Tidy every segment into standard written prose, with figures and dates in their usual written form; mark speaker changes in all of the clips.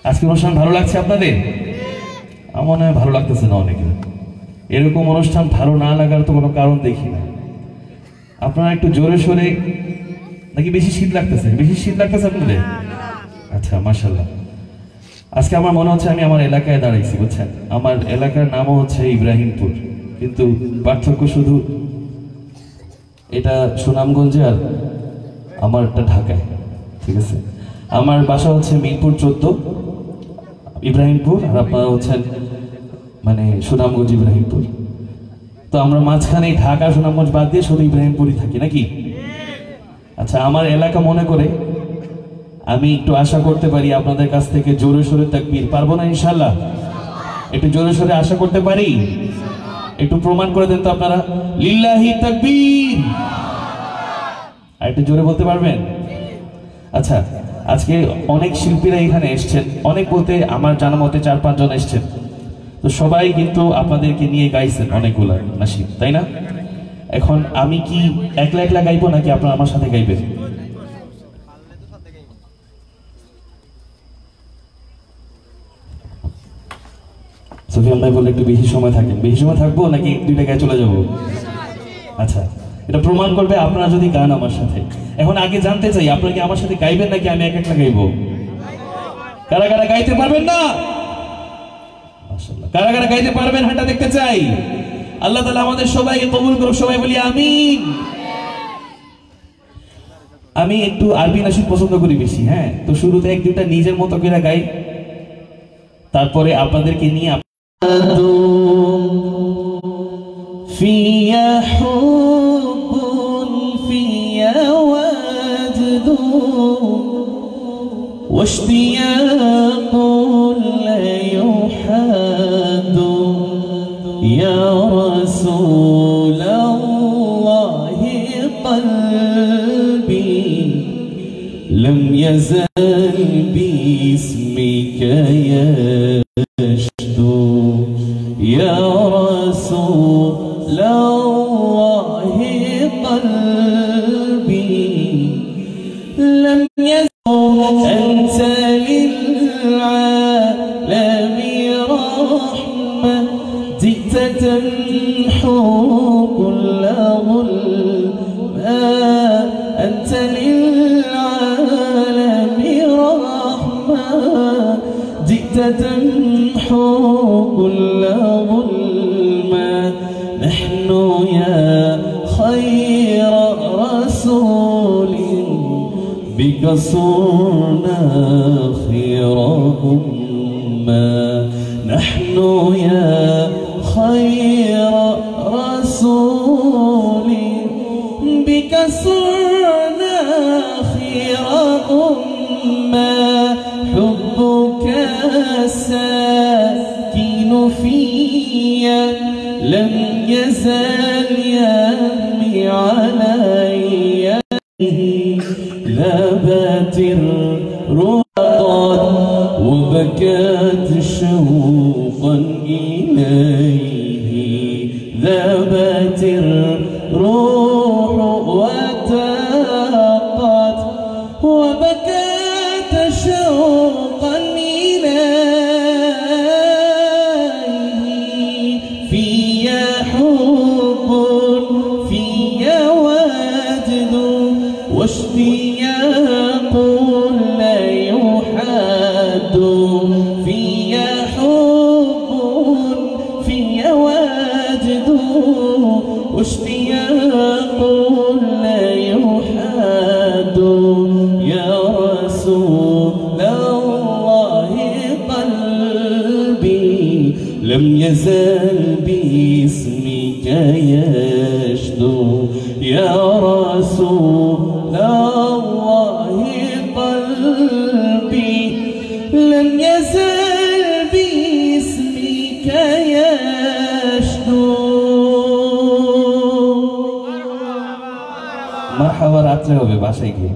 Speaker 1: আজকে অনুষ্ঠান ভালো লাগছে আপনাদের? আমার মনে হয় ভালো লাগতেছে না অনেকে। এরকম অনুষ্ঠান ভালো না লাগার তো কোনো কারণ দেখি না। আপনারা একটু জোরে সোরে নাকি বেশি শীত লাগতেছে? বেশি শীত লাগতেছে আপনাদের? আচ্ছা, মাশাআল্লাহ। আজকে আমার মনে হচ্ছে আমি আমার এলাকায় দাঁড়াইছি, বুঝছেন? আমার এলাকার নামও হচ্ছে ইব্রাহিমপুর, কিন্তু পার্থক্য শুধু এটা সুনামগঞ্জে আর আমারটা ঢাকায়। ঠিক আছে, আমার বাসা হচ্ছে মিরপুর 14 ইব্রাহিমপুর, আর আপনারা হচ্ছেন মানে সুনামগঞ্জ ইব্রাহিমপুর। তো আমরা মাঝখানে ঢাকা সুনামগঞ্জ বাদ দিয়ে শুধু ইব্রাহিমপুরই থাকি নাকি? আচ্ছা, আমার এলাকা মনে করে আমি একটু আশা করতে পারি আপনাদের কাছ থেকে জোরে সোরে তাকবীর পারবো না ইনশাল্লাহ? একটু জোরে সোরে আশা করতে পারি? একটু প্রমাণ করে দেন তো আপনারা, লিল্লাহি তাকবীর। আর একটু জোরে বলতে পারবেন? আচ্ছা, আজকে অনেক শিল্পীরা এখানে এসছেন, অনেক বলতে আমার জানা মতে 4-5 জন এসছেন। তো সবাই কিন্তু আপনাদেরকে নিয়ে গাইছেন অনেকগুলা নাশিদ, তাই না? এখন আমি কি একলা একলা গাইবো নাকি আপনারা আমার সাথে গাইবেন? সুফিয়ান ভাই বলে একটু বেশি সময় থাকেন। বেশি সময় থাকবো নাকি 2 টাকায় চলে যাব? আচ্ছা, এটা প্রমাণ করবে আপনারা যদি গান আমার সাথে। এখন আগে জানতে চাই, আপনারা কি আমার সাথে গাইবেন নাকি আমি এক একলা গাইবো? কারা কারা গাইতে পারবেন না? মাশাআল্লাহ, কারা কারা গাইতে পারবেন হাঁটা দেখতে চাই। আল্লাহ তাআলা আমাদের সবাইকে কবুল করুক, সবাই বলি আমিন। আমি একটু আরবি নাশিদ পছন্দ করি বেশি, হ্যাঁ। তো শুরুতে 1-2টা নিজের মতো করে গাই, তারপরে আপনাদেরকে নিয়ে ফিয়া হুব্বুন ফিয়া ওয়াজদু ওয়াশতিয়াকুন লা ইউহাদু ইয়া রাসূলাল্লাহি কলবি লাম ইয়াজাল বিইসমিকা ইয়াশদু ইয়া রাসূলাল্লাহি কলবি লাম ইয়াজাল আনতা লিলআলামি রাহমা জি'তা তামহু কুল্লা যুলমা আনতা লিলআলামি রাহমা জি'তা তামহু কুল্লা যুলমা নাহনু ইয়া খায়রা রাসূলিন বিকা সুরনা খায়রা উম্মা নাহনু ইয়া খায়রা রাসূলিন বিকা সুরনা খায়রা উম্মা হুব্বুকা সাকিন ফিয়া لم يزال يهمي علي ذابت الرقاد وبكت شوقا إليه ذابت الروح وتاقت وبكت شوقا واشتياق لا يحاد فيا حب فيا واجد واشتياق لا يحاد يا رسول الله قلبي لم يزل باسمك يشدو يا رسول الله قلبي لم يزل باسمك يشدو মারহাবা রাত্রে হবে বাসায় গিয়ে।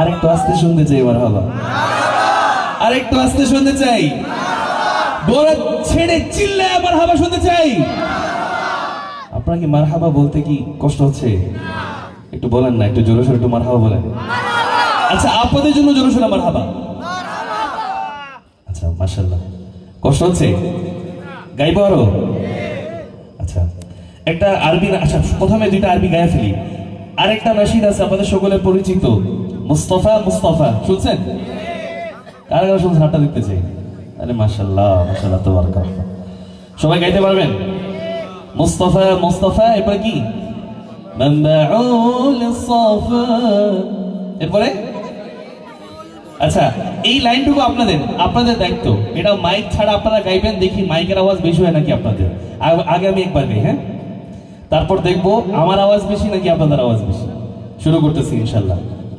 Speaker 1: আরেকটু আস্তে শুনতে চাই মারহাবা, আরেকটু আস্তে শুনতে চাই, বড় ছেড়ে চিল্লায় মারহাবা শুনতে চাই। আপনারা কি মারহাবা বলতে কি কষ্ট হচ্ছে? একটু বলেন না, একটু জোরে সোরে একটু মারহাবা বলেন। আচ্ছা আপনাদের জন্য জোরে শোনা মারহাবা। আচ্ছা মাশাআল্লাহ, কষ্ট হচ্ছে গাইবো আরো? আচ্ছা একটা আরবি, আচ্ছা প্রথমে দুইটা আরবি গায়ে ফেলি। আরেকটা নাশিদ আছে আপনাদের সকলের পরিচিত, মুস্তাফা মুস্তাফা, শুনছেন? কারা কারা শুনছেন হাতটা দেখতেছে? আরে মাশাআল্লাহ মাশাআল্লাহ তাবারাকাল্লাহ, সবাই গাইতে পারবেন? মুস্তাফা মুস্তাফা, এরপরে কি? মানবাউল সাফা, এরপরে? আচ্ছা এই লাইনটুকু আপনাদের দায়িত্ব, এটা মাইক ছাড়া আপনারা গাইবেন, দেখি মাইকের আওয়াজ বেশি হয় নাকি আপনাদের। আগে আমি একবার গাই, হ্যাঁ, তারপর দেখবো আমার আওয়াজ বেশি নাকি আপনাদের আওয়াজ বেশি। শুরু করতেছি ইনশাল্লাহ।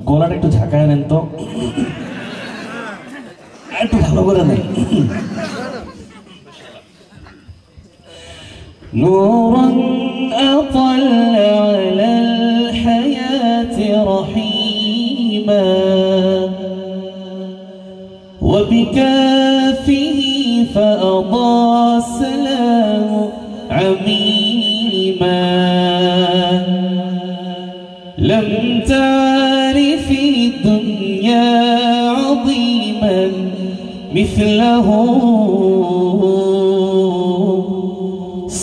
Speaker 1: গলাটা একটু ঝাঁকায় নেন তো, একটু ভালো করে নেন। নূরান আতাল্লা আলাল হায়াতি রহিমা وبكافه فأضى السلام عميما لم تعرف الدنيا عظيما مثله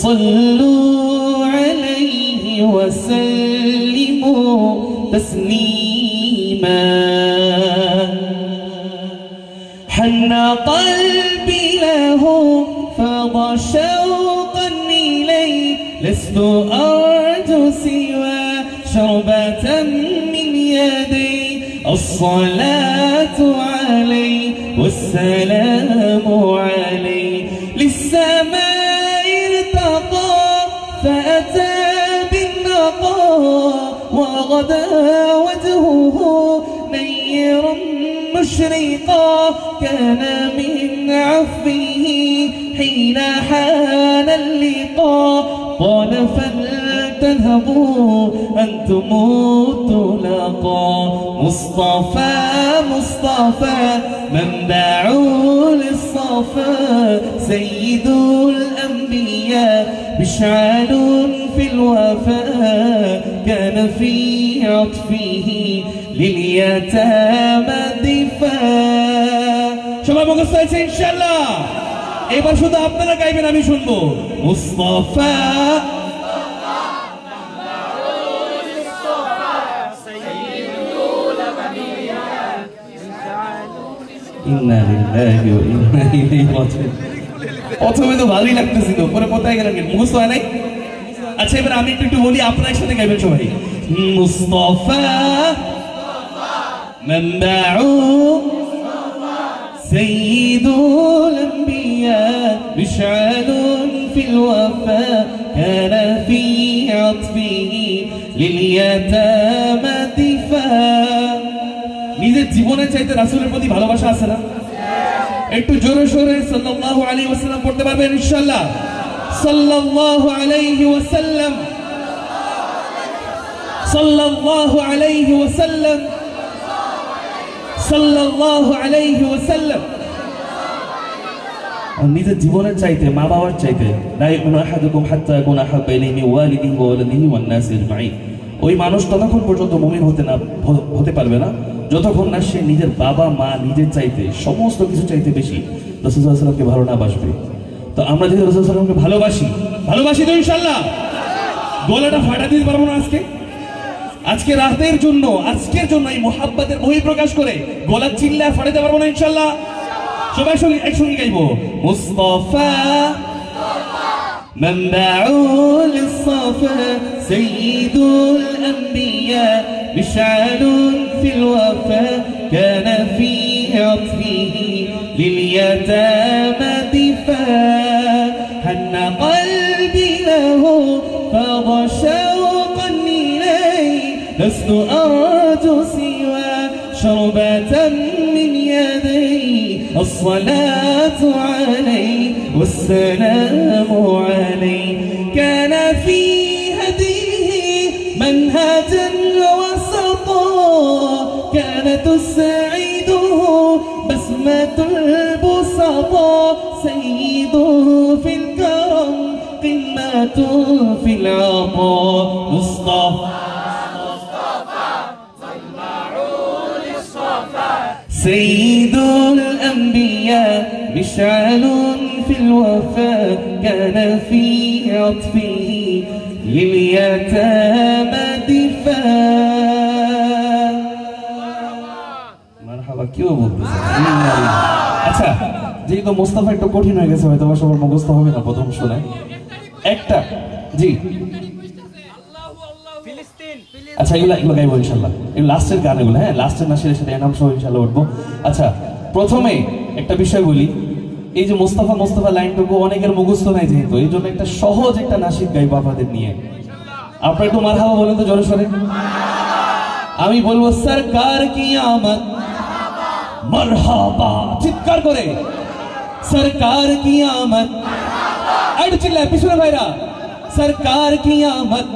Speaker 1: صلوا عليه وسلموا تسليما حن قلبي له فاض شوقا إليه لست أرجو سوى شربة من يدي الصلاة عليه والسلام عليه للسماء ارتقى فأتى بالنقاء وغدا وجهه نيرا مشرقا كان من عفوه حين حان اللقاء قال فلتذهبوا أنتم الطلقاء مصطفى مصطفى منبع للصفا سيد الأنبياء مشعل في الوفاء كان في عطفه لليتامى دفاع সবাই মুখস্থ আছে ইনশাআল্লাহ। এবার শুধু আপনারা গাইবেন, আমি শুনবো। মুস্তাফা ইন্না লিল্লাহি ওয়া ইন্না ইলাইহি রাজিউন। প্রথমে তো ভালোই লাগতেছিল, পরে কোথায় গেলেন? মুখস্থ হয় নাই? আচ্ছা এবার আমি একটু বলি, আপনারা একসাথে গাইবেন সবাই। মুস্তাফা منبع سيد الأنبياء مشعل في الوفاء كان في عطفه لليتامى دفاع নিজের জীবনের চাইতে রাসূলের প্রতি ভালোবাসা আছে না? একটু জোরে সোরে সাল্লাল্লাহু আলাইহি ওয়াসাল্লাম পড়তে পারবেন ইনশাআল্লাহ? সাল্লাল্লাহু আলাইহি ওয়াসাল্লাম, সাল্লাল্লাহু আলাইহি ওয়াসাল্লাম, সাল্লাল্লাহু আলাইহি ওয়াসাল্লাম। নিজের জীবনের চাইতে, মা বাবার চাইতে, লা ইউমিনু আহাদুকুম হাত্তা ইয়াকুনা আহাব্বা ইলাইহি মিন ওয়ালিদিহি ওয়া ওয়ালাদিহি ওয়ান নাসি আজমাইন। ওই মানুষ ততক্ষণ পর্যন্ত মুমিন হতে পারবে না যতক্ষণ না সে নিজের বাবা মা নিজের চাইতে, সমস্ত কিছু চাইতে বেশি রাসূল সাল্লাল্লাহু আলাইহি ওয়াসাল্লামকে ভালো না বাসবে। তো আমরা যদি রাসূল সাল্লাল্লাহু আলাইহি ওয়াসাল্লামকে ভালোবাসি তো ইনশাআল্লাহ গলাটা ফাটা দিতে পারবো না আজকে? আজকে রাতের জন্য, আজকের জন্য এই মুহাব্বতের বহিঃপ্রকাশ করে গলা চিল্লায় ফাটাতে পারবো না ইনশাআল্লাহ? সবাই একসঙ্গে গাইবো। মুস্তাফা منبع للصفا سيد الأنبياء مشعل في الوفاء كان في عطفه لليتامى دفاع حن قلبي له فاض شوقا إليه لست أرجو سوى شربة من يدي الصلاة عليه والسلام عليه كان في هديه منهجا وسطا كان تسعده بسمة البسطا سيده في الكرم قمة في العطاء مصطفى سيد الأنبياء مشعل في الوفاء كان في عطفه لليتامى دفاع مرحبا क्यों বলতেছেন আচ্ছা যেহেতু মোস্তফা একটু কঠিন হয়ে গেছে হয়তো সবার মুখস্থ হবে না প্রথম শুনে একটা জি আচ্ছা এগুলো গাইবো ইনশাআল্লাহ এই লাস্টের গান এগুলো হ্যাঁ লাস্টের নাসিরের সাথে এনাম সহ ইনশাআল্লাহ উঠবো আচ্ছা প্রথমে একটা বিষয় বলি এই যে মোস্তফা মোস্তফা লাইনটুকু অনেকের মুখস্থ নাই যেহেতু এই জন্য একটা সহজ একটা নাসিদ গাইবো আপনাদের নিয়ে আপনারা একটু মারহাবা বলেন তো জোরে সোরে আমি বলবো সরকার কি আমত মারহাবা চিৎকার করে সরকার কি আমত আইড চিল্লা পিছনে ভাইরা সরকার কি আমত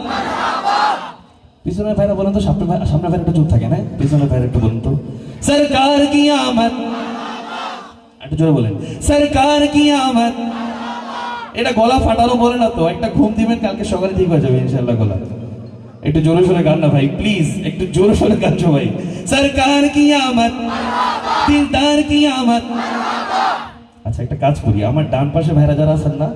Speaker 1: পিছনের ভাইরা বলেন তো সামনে ভাইরা একটু চুপ থাকে না পিছনের ভাইরা একটু বলুন তো সরকার কি আমত একটু জোরে বলেন সরকার কি আমত এটা গলা ফাটানো বলে না তো একটা ঘুম দিবেন কালকে সকালে ঠিক হয়ে যাবে ইনশাআল্লাহ গলা একটু জোরে সোরে গান না ভাই প্লিজ একটু জোরে সোরে গান ভাই সরকার কি আমত দিলদার কি আমত আচ্ছা একটা কাজ করি আমার ডান পাশে ভাইরা যারা আছেন না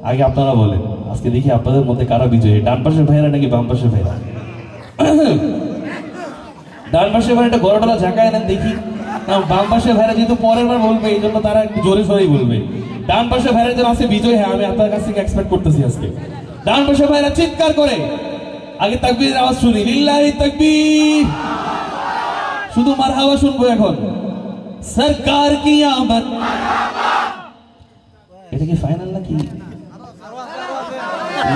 Speaker 1: আগে আপনারা বলেন আজকে দেখি আপনাদের মধ্যে কারা বিজয়ী ডান পাশের ভাইরা নাকি বাম পাশের ভাইরা ডান পাশের ভাইরা একটা গড়ডলা ঝাঁকায় নেন দেখি বাম পাশের ভাইরা যেহেতু পরের বার বলবে এই জন্য তারা একটু জোরে সোরেই বলবে ডান পাশের ভাইরা যেন আছে বিজয় হ্যাঁ আমি আপনার কাছ থেকে এক্সপেক্ট করতেছি আজকে ডান পাশের ভাইরা চিৎকার করে আগে তাকবীরের আওয়াজ শুনি লিল্লাহি তাকবীর শুধু মারহাবা শুনবো এখন সরকার কি আমত এটা কি ফাইনাল নাকি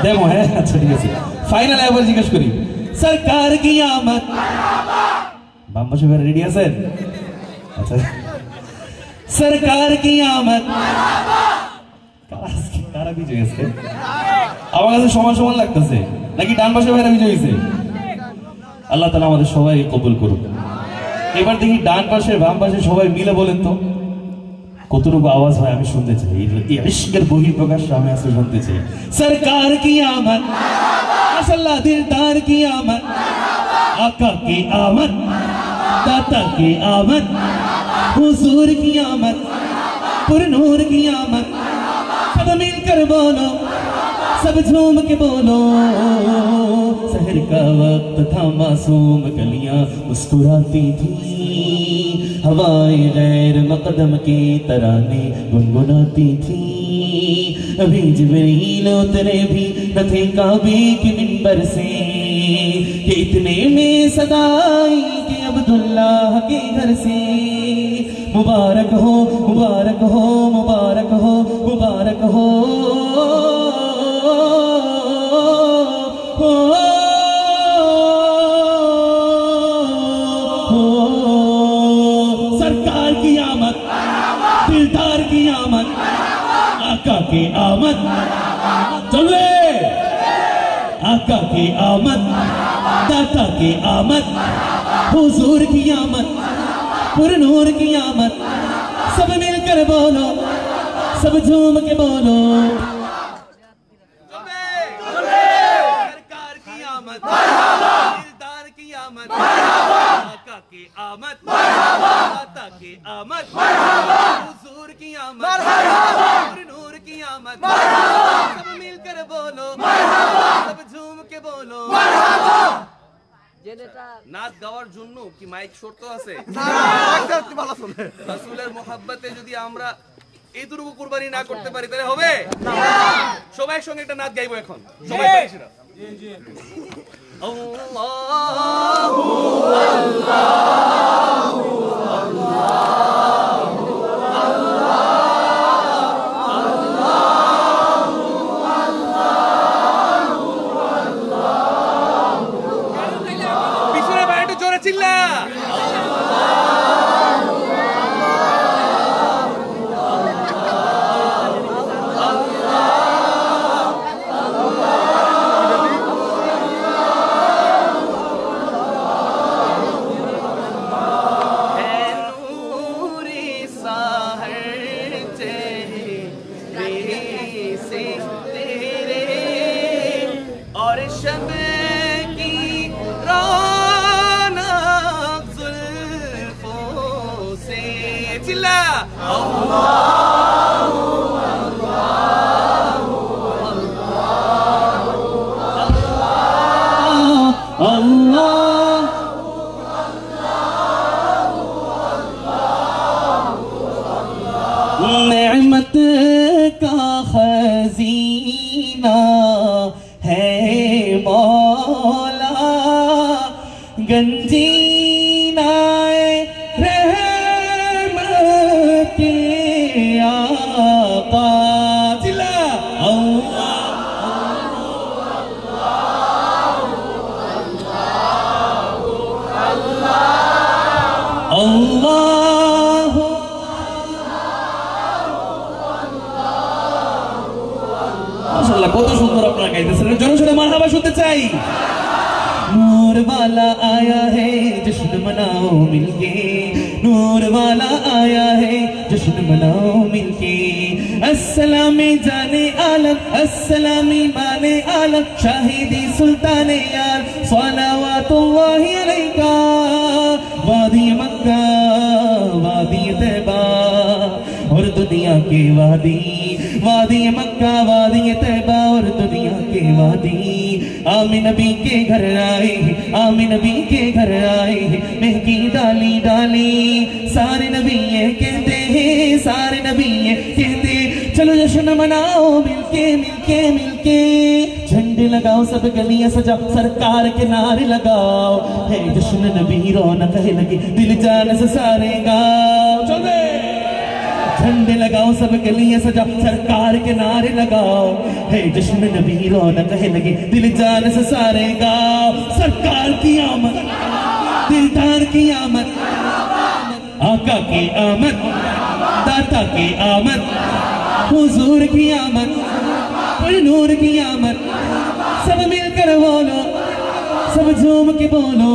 Speaker 1: ডেমো হ্যাঁ আচ্ছা ঠিক আছে ফাইনাল এবার জিজ্ঞেস করি সরকার কি আমত বাম পাশে ভাইরা রেডি আছেন আচ্ছা সরকার কি আমত কারা বিজয় আজকে আমার কাছে সমান সমান লাগতেছে নাকি ডান পাশে ভাইরা বিজয় হয়েছে আল্লাহ তাআলা আমাদের সবাইকে কবুল করুন এবার দেখি ডান পাশে বাম পাশে সবাই মিলে বলেন তো কতটুকু আওয়াজ হয় আমি শুনতে চাই এই ইশকের বহিঃপ্রকাশ আমি আজকে শুনতে চাই সরকার কি আমত মাশাআল্লাহ দিলদার কি আমত आका की आमद दाता की आमद हुजूर की आमद पुरनूर की आमद सब मिलकर बोलो सब झूम के बोलो सहर का वक्त था मासूम कलियां मुस्कुराती थी हवाएं गैर मकदम के तराने गुनगुनाती थी अभी जिब्रील उतरे भी न थे काबे के मिंबर से कि इतने में सदाई के अब्दुल्लाह के घर से मुबारक हो मुबारक हो मुबारक हो मुबारक हो सरकार की आमद दिलदार की आमद आका की आमद चले आका की आमद दाता की आमद हुजूर की आमद पुरनूर की आमद सब मिलकर बोलो सब झूम के बोलो सरकार की आमद दिलदार की आमद आका की आमद दाता की आमद हुजूर की आमद पुरनूर की आमद सब मिलकर बोलो सब झूम के बोलो নাচ গাওয়ার জন্য কি মাইক শর্ত আছে রাসূলের মোহাব্বতে যদি আমরা এইটুকু কুরবানি না করতে পারি তাহলে হবে সবাই সঙ্গে একটা নাচ গাইবো এখন সবাই পারছি না জি জি আল্লাহু আল্লাহু আল্লাহু চিল্লা
Speaker 2: চিল্লা
Speaker 1: नेमत का खजीना है मौला गंजीना रहमत के आका जिला अल्लाह माशाल्लाह কত সুন্দর আপনারা গাইতেছেন জোরে জোরে মারহাবা শুনতে চাই नूर वाला आया है जश्न मनाओ मिलके नूर वाला आया है जश्न मनाओ मिलके अस्सलामी जाने आलम अस्सलामी माने आलम शाहिदी सुल्ताने यार सलावतुल्लाहि अलैका वादी मक्का वादी तैबा और दुनिया के वादी वादी मक्का वादी तैबा और दुनिया के वादी आमिन नबी के घर आए आमिन नबी के घर आए महकी डाली डाली सारे नबी ये कहते हैं सारे नबी ये कहते चलो जश्न मनाओ मिलके मिलके मिलके झंडे लगाओ सब गलियां सजाओ सरकार के नारे लगाओ है जश्न नबी रौनक है लगी दिल जान से सारे गाओ चलो झंडे लगाओ सब गलियां सजाओ सरकार के नारे लगाओ है जश्न नबी रौनक है लगी दिल जान से सारे गाओ सरकार की आमद दिलदार की आमद आका की आमद दाता की आमद हुजूर की आमद नूर की आमद सब मिलकर बोलो सब झूम के बोलो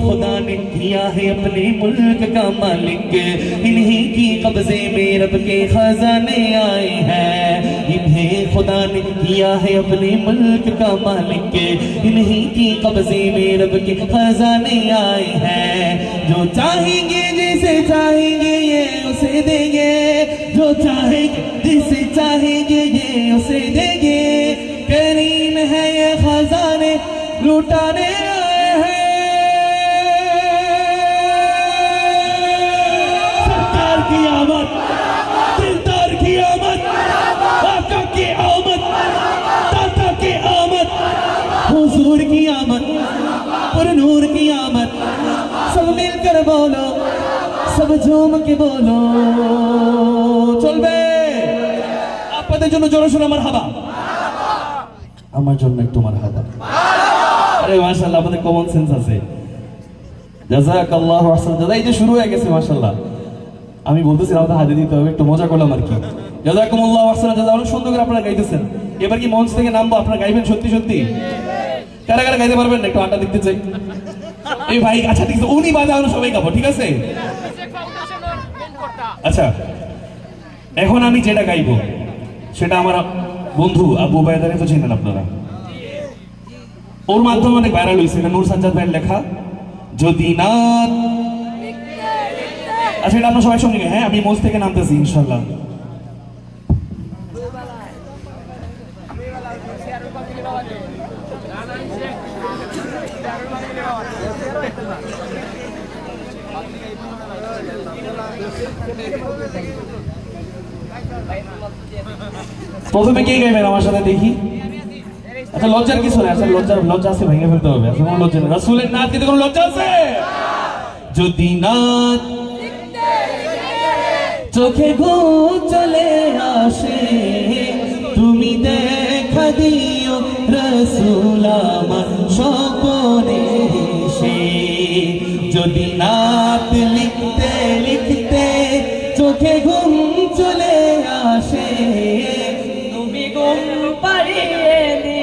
Speaker 1: खुदा ने किया है अपने मुल्क का मालिक इन्हीं की कब्जे में रब के खजाने आए हैं इन्हें खुदा ने किया है अपने मुल्क का मालिक इन्हीं की कब्जे में रब के खजाने आए हैं जो चाहेंगे जिसे चाहेंगे ये उसे देंगे जो चाहेंगे जिसे चाहेंगे ये उसे देंगे करीम है ये खजाने लुटाने आए हैं सरकार की आमद दिलदार की आमद आका की आमद दाता की आमद हुजूर की आमद और नूर की आमद सब मिलकर बोलो सब झूम के बोलो चलबे আপনাদের জন্য জোরে সোরে মারহাবা আমার জন্য একটু মারহাবা আরে মাশাআল্লাহ আপনাদের কমন সেন্স আছে জাযাকাল্লাহু আহসান জাযা এই যে শুরু হয়ে গেছে মাশাআল্লাহ আমি বলতেছি আমাদের হাতে দিতে হবে একটু মজা করলাম আর কি জাযাকুমুল্লাহু আহসান জাযা অনেক সুন্দর করে আপনারা গাইতেছেন এবার কি মঞ্চ থেকে নামবো আপনারা গাইবেন সত্যি সত্যি কারা কারা গাইতে পারবেন একটু আটা দেখতে চাই এই ভাই আচ্ছা ঠিক আছে উনি বাজে আমরা সবাই গাবো ঠিক আছে আচ্ছা এখন আমি যেটা গাইবো সেটা আমার বন্ধু আবু উবাইদাকে তো চিনেন আপনারা ওর মাধ্যমে অনেক ভাইরাল হয়েছে এটা নূর সাজ্জাদ ভাইয়ের লেখা যদি না আচ্ছা এটা আপনারা সবাই সঙ্গে হ্যাঁ আমি মঞ্চ থেকে নামতেছি ইনশাআল্লাহ প্রথমে কে গাইবেন আমার সাথে দেখি আচ্ছা লজ্জার কিছু না আচ্ছা লজ্জা আছে ভেঙে ফেলতে হবে আসলে কোনো লজ্জা নেই রাসূলের নাত কিন্তু কোনো লজ্জা আছে যদি নাত চোখে ঘুম চলে আসে তুমি দেখা দিও রাসূল আমার স্বপনে এসে যদি নাত লিখতে লিখতে চোখে ঘুম চলে আসে তুমি ঘুম পাড়িয়ে দি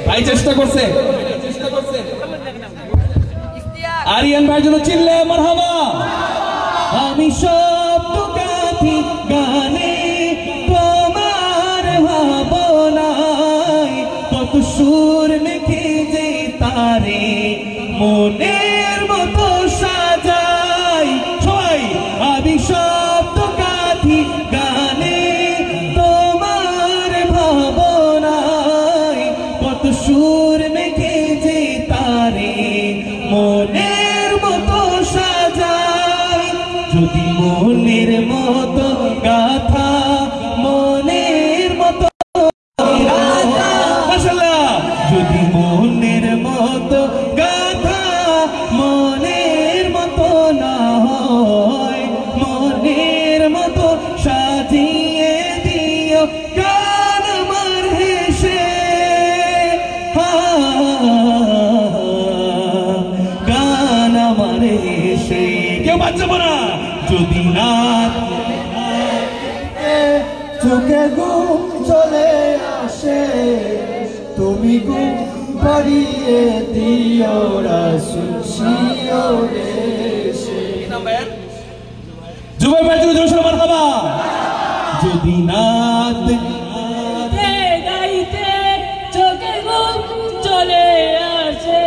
Speaker 1: ভাই চেষ্টা করছে আরিয়ান ভাইয়ের জন্য চিল্লে মারহাবা আমি শব্দ গাথি গানে তোমার ভাবনায় কত সুর মেখে যে তারে মনের মতো যদি মনের মতো গাথা মনের মতো মাশাআল্লাহ যদি মনের মতো গাথা মনের মতো না হয় মনের মতো সাজিয়ে দিও গান আমার হেসে গান আমার হেসে কেউ বাঁচবো না যদি রাত
Speaker 2: চোখে ঘুম চলে আসে তুমি ঘুম পাড়িয়ে দিও রাসূল শিওরে
Speaker 1: যুবক ভাইদের জোরে সোরে মারহাবা যদি নাত
Speaker 3: গাইতে চোখে ঘুম চলে আসে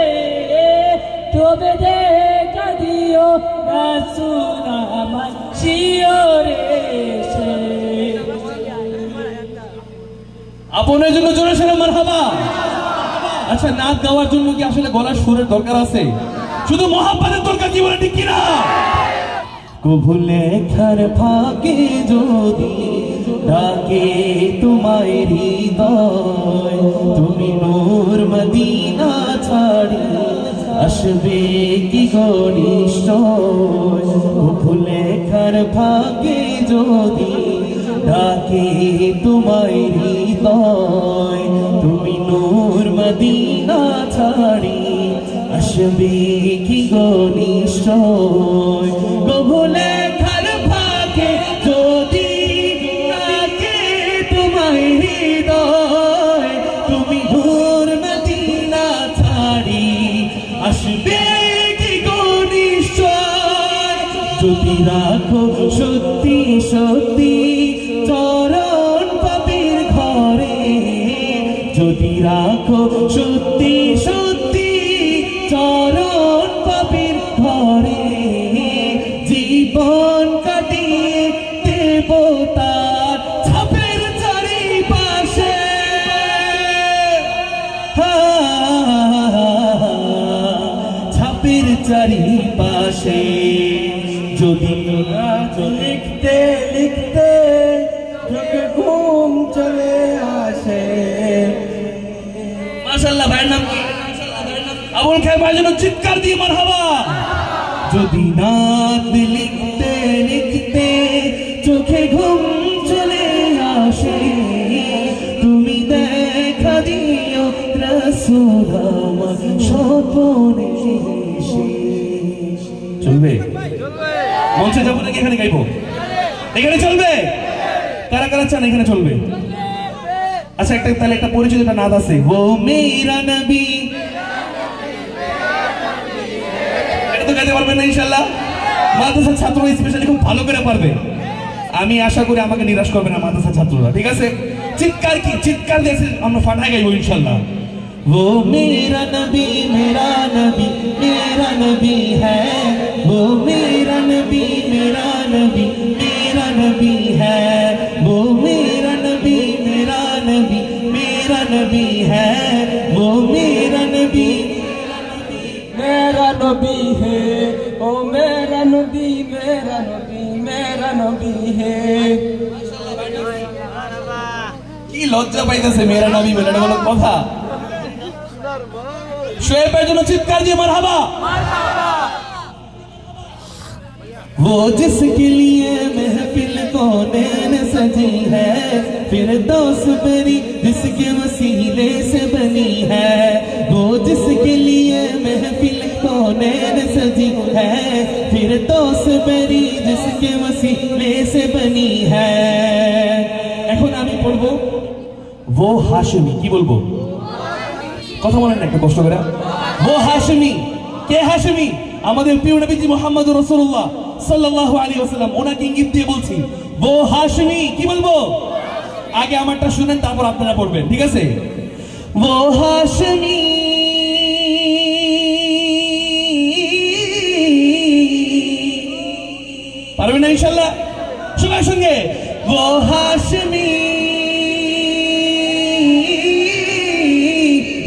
Speaker 3: তবে দেখা দিও রাসূল আমার শিওরে
Speaker 1: আপনার জন্য জোরে সোরে মারহাবা আচ্ছা নাচ গাওয়ার জন্য কি আসলে গলার সুরের দরকার আছে শুধু মহাব্বতের দরকার কি বলে ঠিক কিনা কবু লেখার ফাঁকে যদি ডাকে তোমায় হৃদয় তুমি নূর মদিনা ছাড়ি আসবে কি গনিষ্ঠয় কবু লেখার ফাঁকে যদি ডাকে তোমায় হৃদয় তুমি নূর মদিনা ছাড়ি আসবে কি গনিষ্ঠয় কবু লেখার ফাঁকে যদি ডাকে তোমায় হৃদয় তুমি নূর মদিনা ছাড়ি আসবে কি গনিষ্ঠয় যদি রাখো সত্যি সত্যি চরণ পাপীর ঘরে যদি রাখো সত্যি সত্যি চরণ পাপীর ঘরে জীবন কাটিয়ে দেব তার ছাপের চারিপাশে ছাপের চারিপাশে যদি
Speaker 2: লিখতে লিখতে চোখে ঘুম চলে আসে
Speaker 1: মাশাআল্লাহ ভাইয়ের নাম কি আবুল খায়ের ভাইয়ের জন্য চিৎকার দিয়ে মারহাবা যদি নাত লিখতে লিখতে চোখে ঘুম চলে আসে তুমি দেখা দিও রাসূল আমার স্বপ্নে এসে চলবে মঞ্চে যাবো নাকি এখানে গাইবো এখানে চলবে কারা কারা চান এখানে চলবে আচ্ছা একটা তাহলে একটা পরিচিত একটা নাদ আছে ও মেরা নবী এটা তো গাইতে পারবেন না ইনশাআল্লাহ মাদ্রাসার ছাত্র স্পেশালি খুব ভালো করে পারবে আমি আশা করি আমাকে নিরাশ করবে না মাদ্রাসার ছাত্ররা ঠিক আছে চিৎকার কি চিৎকার দিয়ে আমরা ফাটাই গাইবো ইনশাআল্লাহ वो मेरा नबी मेरा नबी है वो मेरा नबी मेरा नबी है वो मेरा नबी है वो मेरा नबी
Speaker 3: मेरा नबी है ओ मेरा नबी मेरा नबी मेरा नबी है
Speaker 1: কি লজ্জা পাইতেছে মেরা নবী বলে এটা কোনো কথা শোয়েবের জন্য চিৎকার দিয়ে মারহাবা वो जिसके लिए महफिल कौनैन सजी है फिरदौस बरी जिसके वसीले से बनी है वो जिसके लिए महफिल कौनैन सजी है फिरदौस बरी जिसके वसीले से बनी है এখন আমি পড়বো वो हाशिमी কি বলবো কথা বলেন না একটু কষ্ট করে वो हाशिमी কে হাশিমি আমাদের প্রিয় নবীজি মুহাম্মদুর রাসূলুল্লাহ সাল্লাল্লাহু আলাইহি ওয়াসাল্লাম ওনাকে ইঙ্গিত দিয়ে বলছি वो हाशिमी কি বলবো আগে আমারটা শুনেন তারপর আপনারা পড়বেন ঠিক আছে वो हाशिमी পারবেন না ইনশাআল্লাহ সবার সঙ্গে वो हाशिमी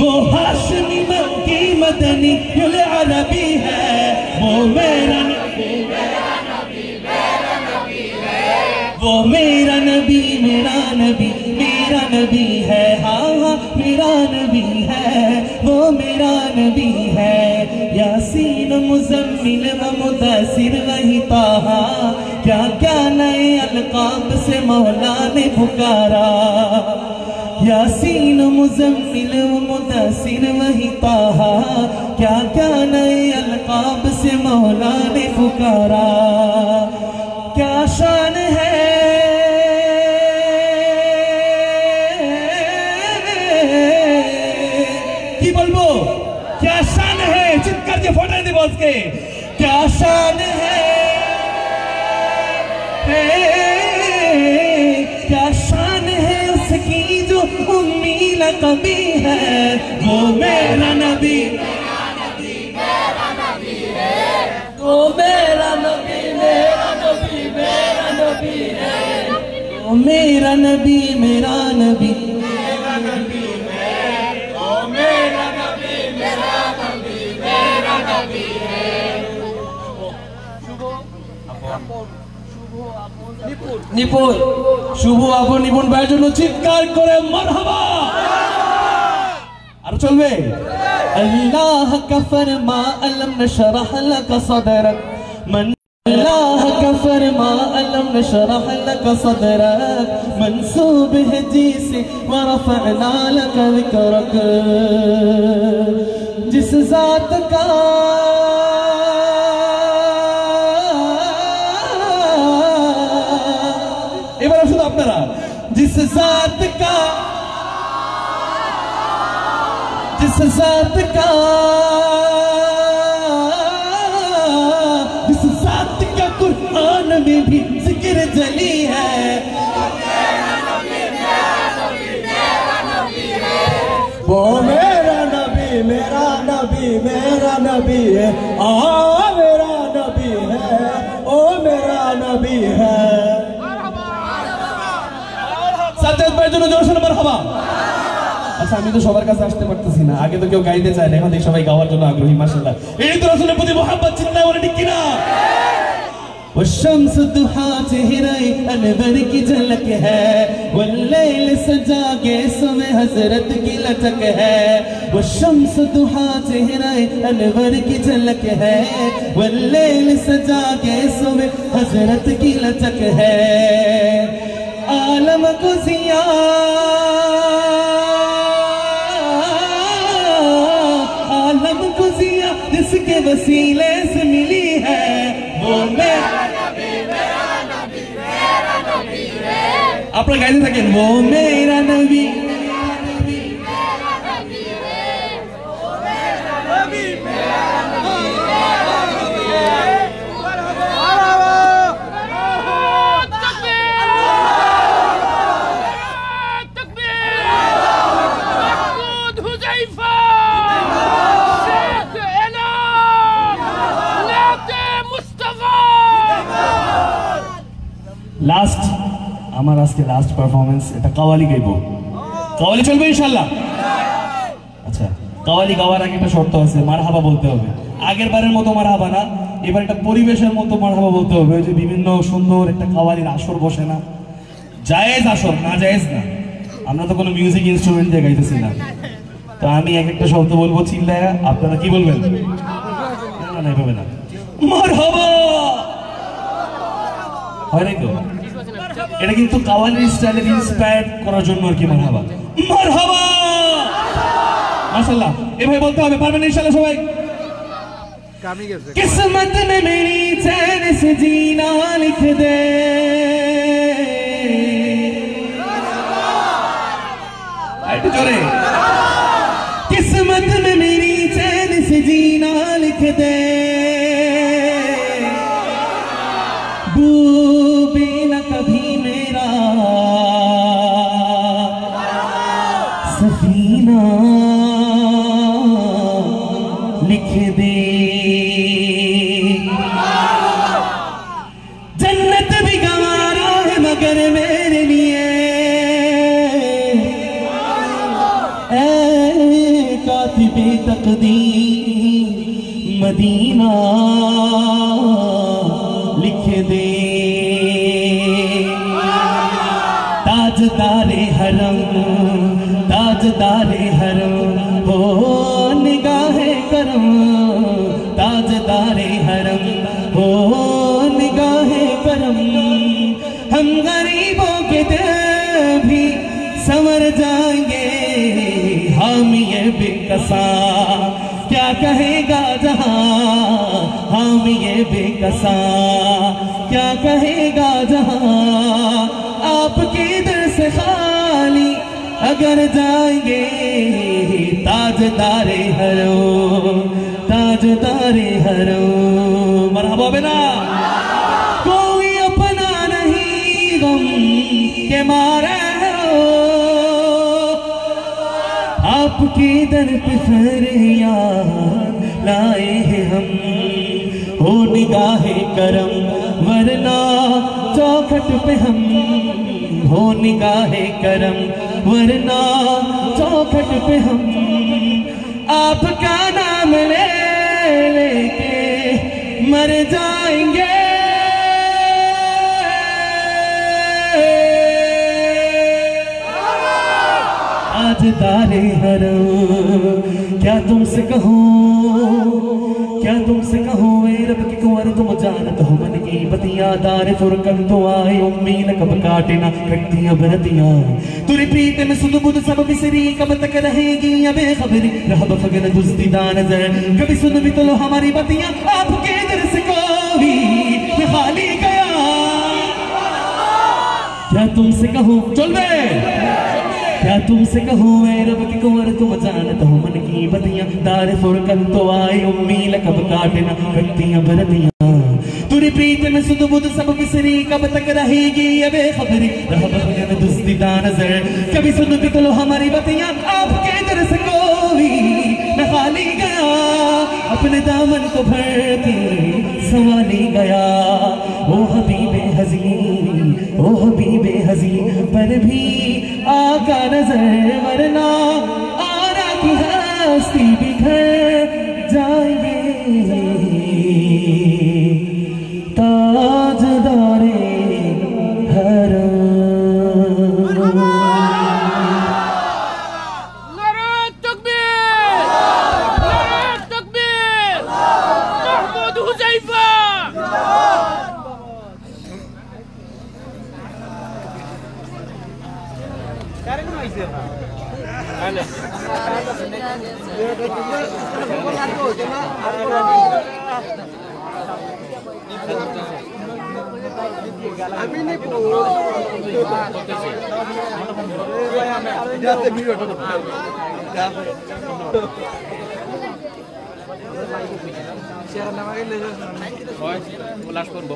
Speaker 1: वो हाशिमी मक्की मदनी ये अरबी है वो मेरा नबी
Speaker 2: नबी है, हाँ हाँ मेरा नबी है, वो मेरा नबी है। यासीन मुज़म्मिल व मुदस्सिर वही ताहा, क्या क्या नए अलकाब से मौला ने पुकारा। यासीन मुज़म्मिल व मुदस्सिर वही ताहा, क्या क्या नए अलकाब से मौला ने पुकारा। क्या शान है की बोलबो, क्या शान है, चित्कार के फोटा दे बॉस के, क्या शान है, क्या शान है उसकी जो उम्मी लक़बी है। वो मेरा नबी, वो मेरा नबी, मेरा नबी, मेरा नबी है। वो मेरा नबी, मेरा नबी, मेरा नबी है। वो मेरा नबी, मेरा नबी, मेरा नबी है। নিপুণ শুভ আপন নিপুণ ভাইয়ের জন্য চিৎকার করে মারহাবা। আর চলবে আল্লাহ কা ফরমা আলম নশরাহ লাকা সদরক, মান আল্লাহ কা ফরমা আলম নশরাহ লাকা সদরক, منسوب है जिसे ورفعنا لك ذكرك। जिस जात का এবার শুধু আপনারা, जिस जात का, जिस जात का, जिस जात का कुरान में भी जिक्र जली है। वो मेरा नबी, मेरा नबी, मेरा नबी है, मेरा नबी है, ओ मेरा नबी है। সাজ্জাদ ভাইয়ের জন্য জোরে সোরে মারহাবা। আচ্ছা আমি তো সবার কাছে আসতে পারতেছি না, আগে তো কেউ গাইতে চায় না, এখন দেখি সবাই গাওয়ার জন্য আগ্রহী, মাশাআল্লাহ। এই তো রাসূলের প্রতি মোহাব্বত, চিন্তা বলে ঠিক কিনা। والشمس दुहा चेहरे अनवर की झलक है, वल्लैल सजा के सुबह हजरत की लचक है। والشمس दुहा चेहरे अनवर की झलक है, वल्लैल सजा के सुबह हजरत की लचक है। आलम को जिया आलम को जिया जिसके वसीले से मिली है। वो मेरा नबी, मेरा नबी, मेरा नबी है। আপনারা গাইতে থাকেন, वो मेरा नबी, मेरा नबी, मेरा नबी है। वो मेरा नबी, मेरा नबी, मेरा नबी है। লাস্ট আমার আজকে লাস্ট পারফরমেন্স, এটা কাওয়ালি গাইবো। কাওয়ালি চলবে ইনশাআল্লাহ? আচ্ছা, কাওয়ালি গাওয়ার আগে একটা শর্ত আছে, মারহাবা বলতে হবে। আগের বারের মতো মারহাবা না, এবার একটা পরিবেশের মতো মারহাবা বলতে হবে। ওই যে বিভিন্ন সুন্দর একটা কাওয়ালির আসর বসে না, জায়েজ আসর, না জায়েজ না। আমরা তো কোনো মিউজিক ইনস্ট্রুমেন্ট দিয়ে গাইতেছি না, তো আমি এক একটা শব্দ বলবো চিল্লায়া, আপনারা কি বলবেন? না না এভাবে না, মারহাবা হয় নাই তো? এটা কিন্তু কাওয়ালি স্টাইলে ইন্সপায়ার করার জন্য আর কি। মারহাবা, মারহাবা, মাশাআল্লাহ এভাবে বলতে হবে। পারবেন ইনশাআল্লাহ সবাই? किस्मत में मेरी चैन से जीना लिख दे, जोरे किस्मत में मेरी चैन से जीना लिख दे, डूबे न कभी मेरा सफीना लिख दे, जन्नत भी गंवारा है मगर मेरे लिए कातिबे तकदीर मदीना लिख दे, ताजदारे हरम हरम हो निगाहे करम, हम गरीबों के दिल भी संवर जाएंगे। हामी ये बेकसा क्या कहेगा जहां, हामी ये बेकसा क्या कहेगा जहां, आपके दर से खाली अगर जाएंगे। ताजदारे हरो ताजदारे हरो, मरहबा बिना कोई अपना नहीं गम के मारे हो, आपके दर पे फरियाद लाए हैं हम। हो निगाहे करम वरना चौखट पे हम, हो निगाहे करम वरना चौखट पे हम। आपका नाम ले लेके मर जाएंगे। ताजदारे हरम क्या तुमसे कहूँ, क्या तुमसे कहूँ ए रब की कुंवर तुम जानत हो मन की बतिया। दार फुरकत तो आए उम्मीद कब काटे ना कटती अब रतियाँ, तुरी प्रीत में सुध बुध सब बिसरी कब तक रहेगी अबे खबरी। रहब फगन दुस्तीदा नजर कभी सुन भी तो लो हमारी बतियाँ, आपके दर से कोई मैं खाली गया। क्या तुमसे कहूँ चल बे, क्या तुमसे कहूँ ए रब की कुंवर तुम जानत हो मन की बतियाँ। दार फुरकत तो आए उम्मीद कब काटे ना कटती अब रतियाँ, तुरी प्रीत में सुध बुध सब बिसरी कब तक रहेगी अबे खबरी। रहब फगन दुस्तीदा नजर कभी सुन भी तो लो हमारी बतियाँ, आपके दर से कोई मैं खाली गया। अपने दामन को भर के संभाली गया। ओ हबीबे हज़ीं ओ हबीबे हज़ीं पर भी आका नजर वरना आरा की हस्ती बिखर जाएंगे। ताजदारे हरम
Speaker 4: লাশ করবো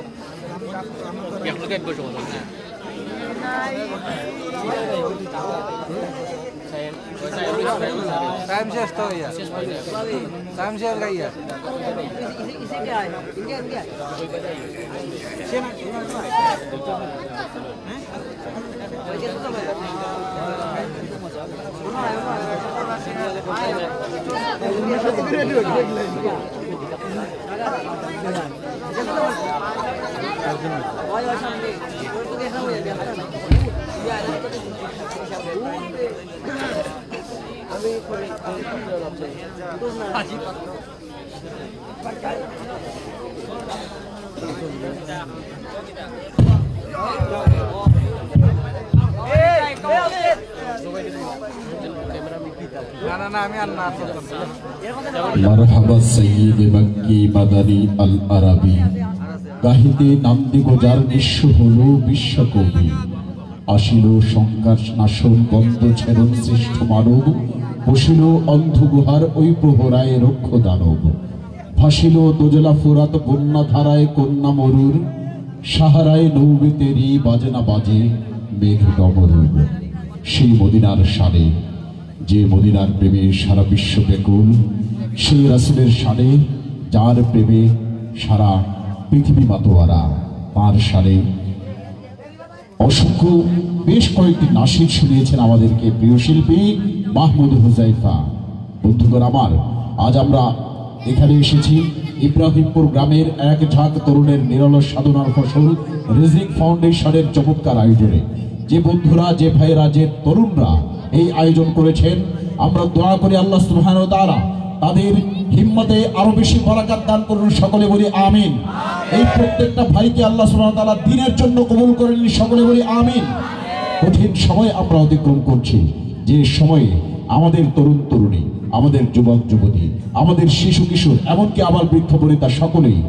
Speaker 4: এখন গেট বসে टाइम से तो गया टाइम से गया इसे क्या है इंडिया
Speaker 5: মারহাবা সৈয়দে মক্কি মাদানী আল আরাবী, গাহিতে নামদি গোজার বিশ্ব হলো বিশ্বকবি। আসিল শঙ্কার নাশন গন্ধ ছেরণ শ্রেষ্ঠ মানব, বসিল অন্ধ গুহার ওই প্রহরায় রক্ষ দানব। ভাসিল দোজলা ফোরাত বন্যা ধারায় কন্যা মরুর, সাহারায় নৌবেতেরি বাজনা বাজে মেঘ ডমরুর। সেই মদিনার সানে যে মদিনার প্রেমে সারা বিশ্ব ব্যাকুল, সেই রাসূলের সানে যার প্রেমে সারা পৃথিবী মাতোয়ারা, তার সানে অসংখ্য বেশ কয়েকটি নাশিদ শুনিয়েছেন আমাদেরকে প্রিয় শিল্পী মাহমুদ হুজাইফা। বন্ধুগণ আমার, আজ আমরা এখানে এসেছি ইব্রাহিমপুর গ্রামের এক ঝাঁক তরুণের নিরলস সাধনার ফসল রিজিক ফাউন্ডেশনের চমৎকার আয়োজনে। যে বন্ধুরা, যে ভাইয়েরা, যে তরুণরা এই আয়োজন করেছেন, আমরা দোয়া করি আল্লাহ সুবহানাহু ওয়া তাআলা তাদের হিম্মতে আরো বেশি বরকত দান করুন, সকলে বলি আমিন। এই প্রত্যেকটা ভাইকে আল্লাহ সুবহানাহু ওয়া তাআলা দ্বীনের জন্য কবুল করে নিন, সকলে বলি আমিন। কঠিন সময় আমরা অতিক্রম করছি, যে সময়ে আমাদের তরুণ তরুণী, আমাদের যুবক যুবতী, আমাদের শিশু কিশোর, এমনকি আবার বৃদ্ধ বনিতা সকলেই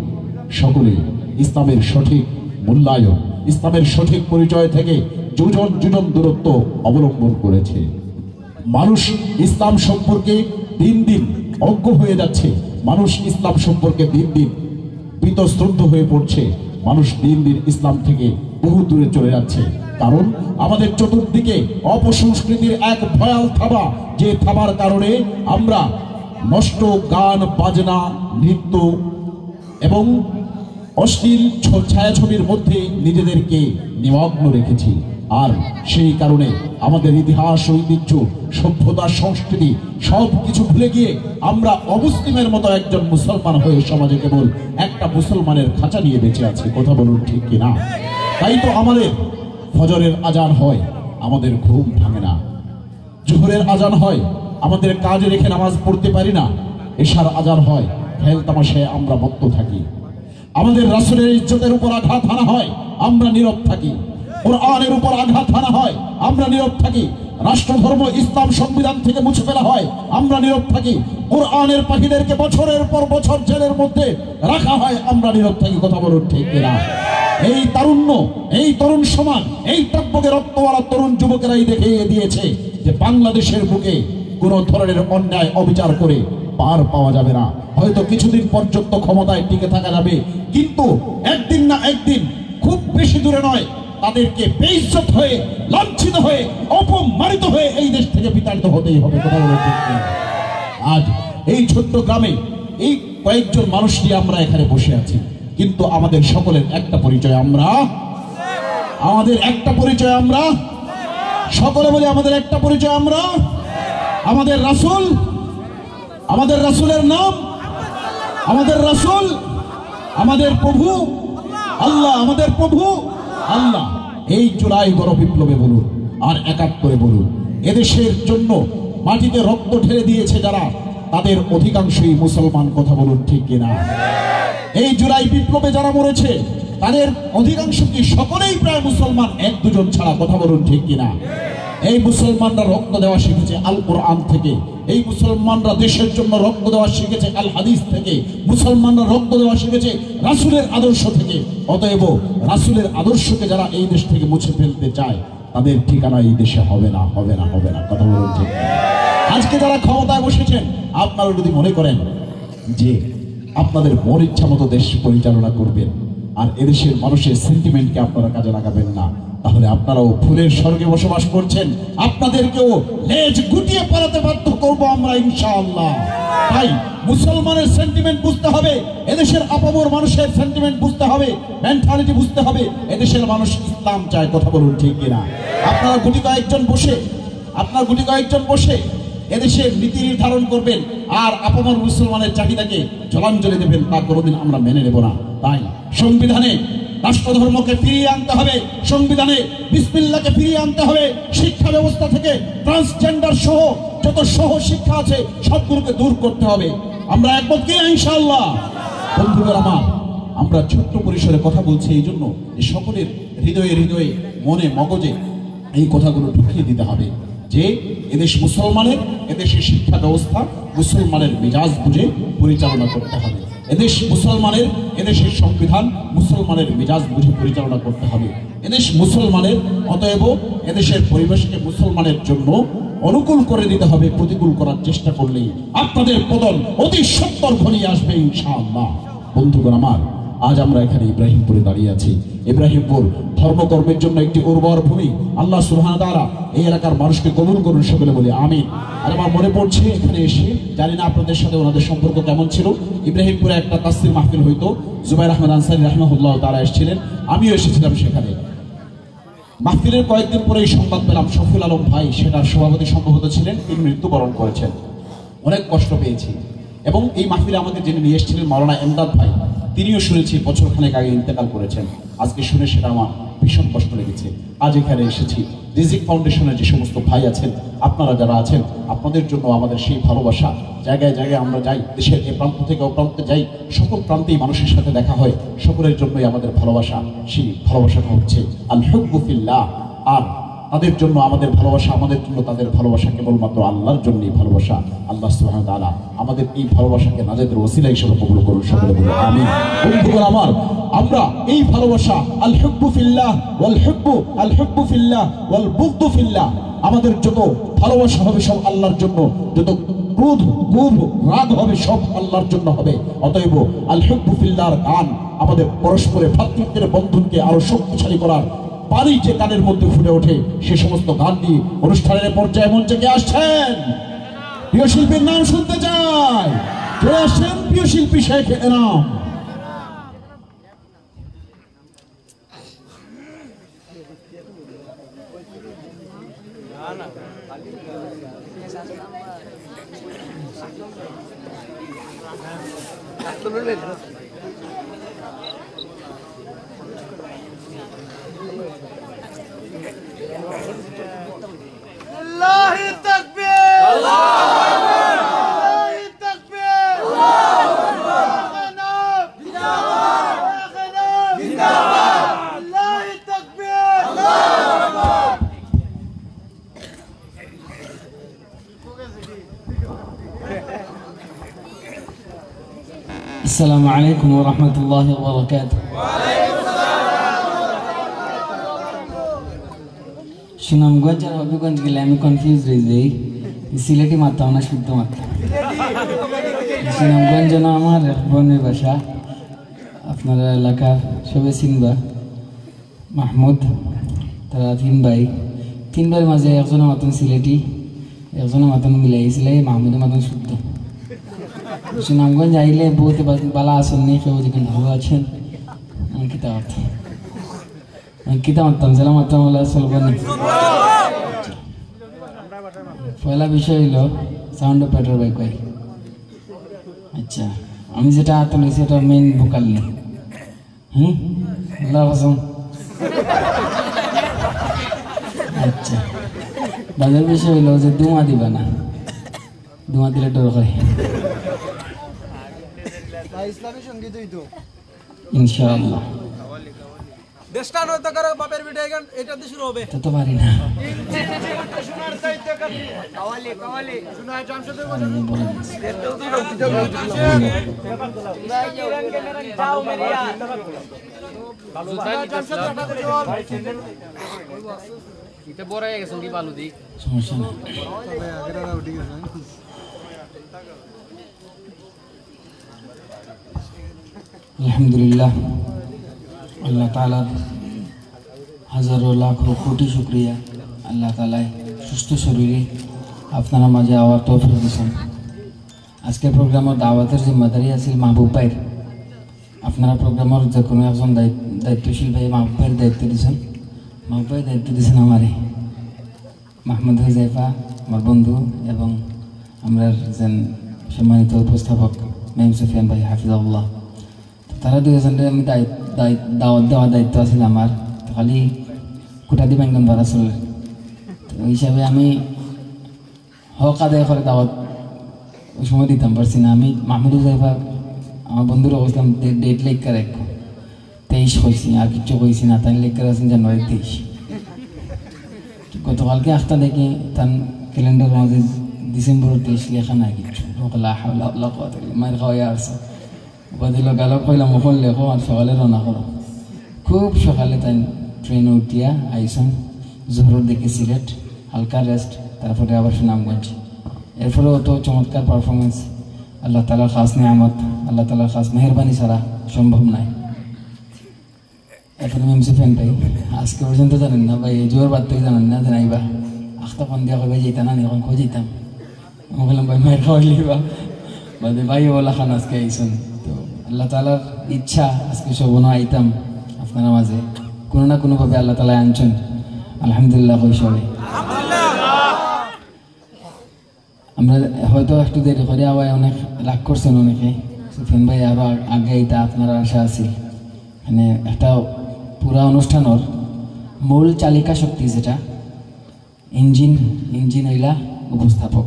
Speaker 5: ইসলামের সঠিক মূল্যায়ন, ইসলামের সঠিক পরিচয় থেকে যোজন দূরত্ব অবলম্বন করেছে। মানুষ ইসলাম সম্পর্কে দিন দিন অজ্ঞ হয়ে যাচ্ছে, মানুষ ইসলাম সম্পর্কে দিন দিন বীতশ্রদ্ধ হয়ে পড়ছে, মানুষ দিন দিন ইসলাম থেকে বহু দূরে চলে যাচ্ছে। কারণ আমাদের চতুর্দিকে অপসংস্কৃতির এক ভয়াল থাবা, যে থাবার কারণে আমরা নষ্ট গান বাজনা, নৃত্য এবং অশ্লীল ছায়াছবির মধ্যে নিজেদেরকে নিমগ্ন রেখেছি। আর সেই কারণে আমাদের ইতিহাস, ঐতিহ্য, সভ্যতা, সংস্কৃতি সব কিছু ভুলে গিয়ে আমরা অমুসলিমের মতো একজন মুসলমান হয়ে সমাজে কেবল একটা মুসলমানের খাঁচা নিয়ে বেঁচে আছি। কথা বলুন ঠিক কিনা? তাই তো আমাদের ফজরের আজান হয়, আমাদের ঘুম ভাঙে না। জোহরের আজান হয়, আমাদের কাজ রেখে নামাজ পড়তে পারি না। এশার আজান হয়, খেল তামাশায় আমরা মত্ত থাকি। আমাদের রাসূলের ইজ্জতের উপর আঘাত হানা হয়, আমরা নীরব থাকি। কোরআনের উপর আঘাত হানা হয়, আমরা নীরব থাকি। রাষ্ট্রধর্ম ইসলাম সংবিধান থেকে মুছে ফেলা হয়, আমরা নীরব থাকি। কোরআনের পাখিদেরকে বছরের পর বছর জেলের মধ্যে রাখা হয়, আমরা নীরব থাকি। কথা বলুন ঠিক কিনা? এই তারুণ্য, এই তরুণ সমাজ, এই টকবকে রক্তওয়ালা তরুণ যুবকেরাই দেখিয়ে দিয়েছে যে বাংলাদেশের বুকে কোন ধরনের অন্যায় অবিচার করে পার পাওয়া যাবে না। হয়তো কিছুদিন পর্যন্ত ক্ষমতায় টিকে থাকা যাবে, কিন্তু একদিন না একদিন, খুব বেশি দূরে নয়, তাদেরকে বেইজ্জত হয়ে, লাঞ্ছিত হয়ে, অপমানিত হয়ে এই দেশ থেকে বিতাড়িত হতেই হবে। কথা বলতে ঠিক কিনা? আজ এই ছোট্ট গ্রামে এই কয়েকজন মানুষ নিয়ে আমরা এখানে বসে আছি, কিন্তু আমাদের সকলের একটা পরিচয়, আমাদের একটা পরিচয়, আমরা সকলে বলি আমাদের একটা পরিচয়, আমাদের রাসূল, আমাদের রাসূলের নাম, আমাদের রাসূল, আমাদের প্রভু আল্লাহ, আমাদের প্রভু আল্লাহ। এই জুলাই গণবিপ্লবে বলুন আর ৭১ বলুন, এদেশের জন্য মাটিতে রক্ত ঢেলে দিয়েছে যারা, তাদের অধিকাংশই মুসলমান। কথা বলুন ঠিক কিনা? এই জুলাই বিপ্লবে যারা মরেছে তাদের অধিকাংশ কি সকলেই প্রায় মুসলমান, এক দুজন ছাড়া। কথা বলুন ঠিক কিনা? এই মুসলমানরা রক্ত দেওয়া শিখেছে আল কোরআন থেকে, এই মুসলমানরা দেশের জন্য রক্ত দেওয়া শিখেছে আল হাদিস থেকে, মুসলমানরা রক্ত দেওয়া শিখেছে রাসূলের আদর্শ থেকে। অতএব রাসূলের আদর্শকে যারা এই দেশ থেকে মুছে ফেলতে চায়, তাদের ঠিকানা এই দেশে হবে না, হবে না, হবে না। কথা বলুন ঠিক কিনা? আজকে যারা ক্ষমতায় বসেছেন, আপনারা যদি মনে করেন যে আপনাদের মন ইচ্ছা মতো দেশ পরিচালনা করবেন আর এদেশের মানুষের সেন্টিমেন্টকে আপনারা কাজে লাগাবেন না, তাহলে আপনারাও ফুলের স্বর্গে বসবাস করছেন, আপনাদেরকেও লেজ গুটিয়ে পালাতে বাধ্য করবো আমরা ইনশাআল্লাহ। তাই মুসলমানের সেন্টিমেন্ট বুঝতে হবে, এদেশের আপামর মানুষের সেন্টিমেন্ট বুঝতে হবে, মেন্টালিটি বুঝতে হবে। এদেশের মানুষ ইসলাম চায়। কথা বলুন ঠিক কিনা? আপনারা গুটি কয়েকজন বসে এদেশের নীতি নির্ধারণ করবেন আর আপামর মুসলমানের চাহিদাকে জলাঞ্জলি দেবেন, তা কোনোদিন আমরা মেনে নেব না। তাই সংবিধানে রাষ্ট্রধর্মকে ফিরিয়ে আনতে হবে, সংবিধানে বিসমিল্লাহকে ফিরিয়ে আনতে হবে, শিক্ষা ব্যবস্থা থেকে ট্রান্সজেন্ডার সহ যত সহ শিক্ষা আছে সবগুলোকে দূর করতে হবে। আমরা একমত কি ইনশাআল্লাহ? বন্ধুদের আমার, আমরা ছোট্ট পরিসরে কথা বলছি এই জন্য যে সকলের হৃদয়ে হৃদয়ে, মনে মগজে এই কথাগুলো ঢুকিয়ে দিতে হবে যে এদেশ মুসলমানের, এদেশের শিক্ষা ব্যবস্থা মুসলমানের মেজাজ বুঝে পরিচালনা করতে হবে। এদেশ মুসলমানের, এদেশের সংবিধান মুসলমানের মেজাজ বুঝে পরিচালনা করতে হবে। এদেশ মুসলমানের, অতএব এদেশের পরিবেশকে মুসলমানের জন্য অনুকূল করে দিতে হবে। প্রতিকূল করার চেষ্টা করলেই আপনাদের পতন অতি সত্বর ঘনিয়ে আসবে ইনশাআল্লাহ। বন্ধুগণ আমার, আজ আমরা এখানে ইব্রাহিমপুরে দাঁড়িয়ে আছি। ইব্রাহিমপুর ধর্মকর্মের জন্য একটি উর্বর ভূমি। আল্লাহ সুবহানাহু ওয়া তাআলা এই এলাকার মানুষকে কবুল করুন, সকলে বলি আমিন। আর আমার মনে পড়ছে এখানে এসে, জানি না আপনাদের সাথে ওনাদের সম্পর্ক কেমন ছিল, ইব্রাহিমপুরে একটা তাফসীর মাহফিল হইতো, জুবাইর আহমদ আনসারী রাহিমাহুল্লাহ তাআলা এসেছিলেন, আমিও এসেছিলাম সেখানে। মাহফিলের কয়েকদিন পরেই সংবাদ পেলাম শফিউল আলম ভাই, সেটার সভাপতি সম্ভবত ছিলেন, তিনি মৃত্যুবরণ করেছেন। অনেক কষ্ট পেয়েছি। এবং এই মাহফিলে আমাদের যিনি নিয়ে এসেছিলেন মাওলানা এমদাদ ভাই, তিনিও শুনেছি বছরখানেক আগে ইন্তেকাল করেছেন। আজকে শুনে সেটা আমার ভীষণ কষ্ট লেগেছে। আজ এখানে এসেছি রিজিক ফাউন্ডেশনের যে সমস্ত ভাই আছেন, আপনারা যারা আছেন, আপনাদের জন্য আমাদের সেই ভালোবাসা। জায়গায় জায়গায় আমরা যাই, দেশের এ প্রান্ত থেকে ও প্রান্তে যাই, সকল প্রান্তেই মানুষের সাথে দেখা হয়, সকলের জন্যই আমাদের ভালোবাসা। সেই ভালোবাসাটা হচ্ছে আল হুব্বু ফিল্লাহ। আর তাদের জন্য আমাদের ভালোবাসা, আমাদের জন্য তাদের ভালোবাসা কেবলমাত্র আল্লাহর জন্যই ভালোবাসা। আল্লাহ সুবহানাহু ওয়া তাআলা আমাদের এই ভালোবাসাকে নাজাতের ওসিলা হিসেবে কবুল করুন, সকলে বলুন আমিন। বন্ধুগণ আমার, আমরা এই ভালোবাসা আল হুব্বু ফিল্লাহ ওয়াল হুব্বু আল হুব্বু ফিল্লাহ ওয়াল বুগদু ফিল্লাহ, আমাদের যত ভালোবাসা হবে সব আল্লাহর জন্য, যত ক্রোধ লোভ রাগ হবে সব আল্লাহর জন্য হবে। অতএব আল হুব্বু ফিল্লাহর গান আমাদের পরস্পরের ভ্রাতৃত্বের বন্ধনকে আরো শক্তিশালী করার পারি যে গানের মধ্যে ফুটে ওঠে, সে সমস্ত গান দিয়ে অনুষ্ঠানের পর্যায়ে মঞ্চে কে আসছেন? প্রিয় শিল্পীর নাম শুনতে চাই। চলে আসছেন প্রিয় শিল্পী শেখ এনাম।
Speaker 3: السلام عليكم ورحمة الله وبركاته. সুনামগঞ্জ আর হবিগঞ্জ গেলে আমি কনফিউজ হয়ে যাই, সিলেটি মারতাম না শুদ্ধ মারতাম। সুনামগঞ্জ যেন আমার বোনের বাসা, আপনারা এলাকার সবে চিনবা। মাহমুদ, তারা তিন ভাইয়ের মাঝে একজনের মতন সিলেটি, একজনের মতন মিলাইছিলে, মাহমুদের মতন শুদ্ধ। সুনামগঞ্জ আইলে বহুত বালা আসেন নি, কেউ যেখানে ভালো আছেন কিতা মারতাম সেলা মারতাম বলে চলব না। পয়লা বিষয় হইল সাউন্ড অফ পেট্রোল বাইক ভাই। আচ্ছা, আমি যেটা হাতে লইছি এটা মেইন ভোকাল নেই। আল্লাহ হাসম। আচ্ছা, বাজার বিষয় হইল যে দুমা দিবা না, দুমা দিলে ডর করে। ইনশাআল্লাহ তো পারি না। সমস্যা নেই। আলহামদুলিল্লাহ, আল্লাহ তাআলার হাজারো লাখো কোটি শুকরিয়া। আল্লাহ তাআলাই সুস্থ শরীরে আপনারা মাঝে আওয়ার তৌফিক দিয়েছেন। আজকের প্রোগ্রামের দাওয়াতের জিম্মাদারি আছিল মাহবুব ভাইয়ের। আপনারা প্রোগ্রামের যে কোনো একজন দায়িত্বশীল ভাই মাহবুব ভাইয়ের দায়িত্ব দিয়েছেন। মাহবুব ভাই দায়িত্ব দিয়েছেন আমারে, মাহমুদ হুজাইফা আমার বন্ধু, এবং আমরা যেন সম্মানিত উপস্থাপক মেম সুফিয়ান ভাই হাফিজাহুল্লাহ। তারা দুজনের আমি দাওয়াত দেওয়ার দায়িত্ব আছিল আমার। খালি কোটা দি বাঙ্গন ভাড়া চলে, তো ওই হিসাবে আমি হক আদায় করে দাওয়াত ওই সময় দিতাম পারছি না। আমি মাহমুদ হুজাইফা আমার বন্ধুরা বলছিলাম ডেট লেখার 23 হয়েছি, আর কিছু কইছি না। তাই লেখার আছেন জানুয়ারি 23। গতকালকে আখটা দেখি তার ক্যালেন্ডার মাঝে ডিসেম্বর 23 লেখা নাই কিছু। মায়ের খাওয়াই আসছে বদিল গালো কইলাম ওখান লেখো আর সকালে রওনা করো। খুব সকালে তাই ট্রেনে উঠিয়া আইসন, জোহর দেখি সিলেট, হালকা রেস্ট, তারপরে আবার সুনামগঞ্জ। এরপরে অত চমৎকার পারফরমেন্স, আল্লাহ তাআলার খাস নিয়ামত, আল্লাহ তাআলার খাস মেহরবানি ছাড়া সম্ভব নয়। এরপরে মেমসি ফ্যান ভাই আজকে পর্যন্ত জানেন না ভাই, জোর বাদ থেকে জানেন না জানাইবা আখতা ফোন দিয়া কইবা যেতাম না, এখন খোঁজ যেতাম। আমি বললাম ভাই মায়ের খাওয়াই লিবা বাদে ভাই ওলা খান আজকে আইসন। তো আল্লাহ তাআলার ইচ্ছা আজকে সবনো আইতাম আপনারা মাঝে, কোনো না কোনোভাবে আল্লাহ তাআলা আনছেন। আলহামদুলিল্লাহ কই সবাই। আমরা হয়তো একটু দেরি করে আবার অনেক রাগ করছেন অনেকে, সুফিয়ান ভাই আরও আগে এটা আপনার আশা আছে। মানে একটা পুরা অনুষ্ঠানের মূল চালিকা শক্তি যেটা ইঞ্জিন হইলা উপস্থাপক।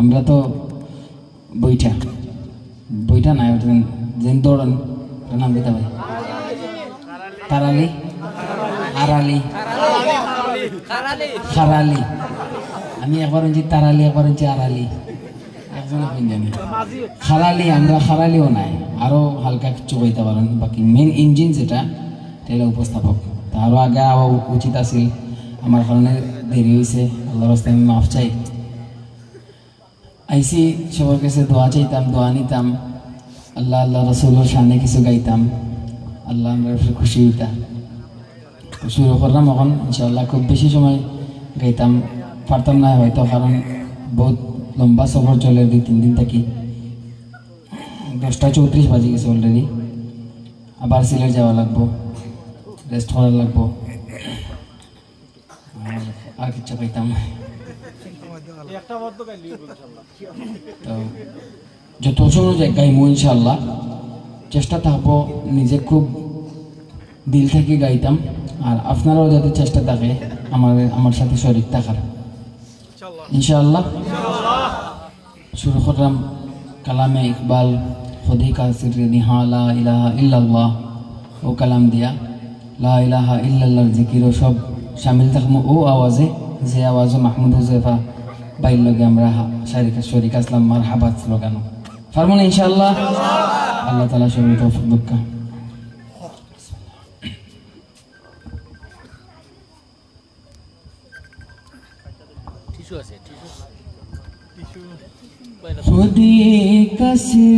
Speaker 3: আমরা তো বইটা নাই যেন দৌড়ন নাম দিতে ভাই তারালি আড়ালি খারালি। আমি একবার হচ্ছি তারালি, একবার হচ্ছে আড়ালি, একজন জানি খারালি। আমরা খারালিও নাই, আরো হালকা কিছু বইতে পারেন। বাকি মেন ইঞ্জিন যেটা এটা উপস্থাপক। তা আরো আগে উচিত আছিল, আমার কারণে দেরি হয়েছে, আল্লাহর রাস্তায় আমি মাফ চাই। আইসি সবার কাছে দোয়া চাইতাম, দোয়া নিতাম, আল্লাহ রসুলের সামনে কিছু গাইতাম, আল্লাহ আমরা খুশি হইতাম। শুরু করলাম এখন ইনশাআল্লাহ। খুব বেশি সময় গাইতাম পারতাম না হয়তো, কারণ বহুত লম্বা সফর চলে, 2-3 দিন থাকি। 10:34 বাজে গেছে অলরেডি। আবার সিলেট যাওয়া লাগবো, রেস্ট করা লাগবো, আর কিচ্ছু পাইতাম। তো যত সময় গাইমু ইনশাআল্লাহ, চেষ্টা থাকবো নিজে খুব দিল থেকে গাইতাম। আর আপনারাও যাতে চেষ্টা থাকে আমার সাথে শরীক থাকার ইনশাআল্লাহ। শুরু করলাম কালামে ইকবাল খুদি কা সির নিহা লা ইলাহা ইল্লাল্লাহ, ও কালাম দিয়া লা ইলাহা ইল্লাল্লাহর জিকিরও সব শামিল থাকবো ও আওয়াজে, যে আওয়াজে মাহমুদ হুজেফা বাইর লগে আমরা শরীক আসলাম মারহাবা স্লোগানো ফারমুন ইনশাআল্লাহ। আল্লাহ তাআলা সবই তৌফিক দুঃখা। खुदी कसी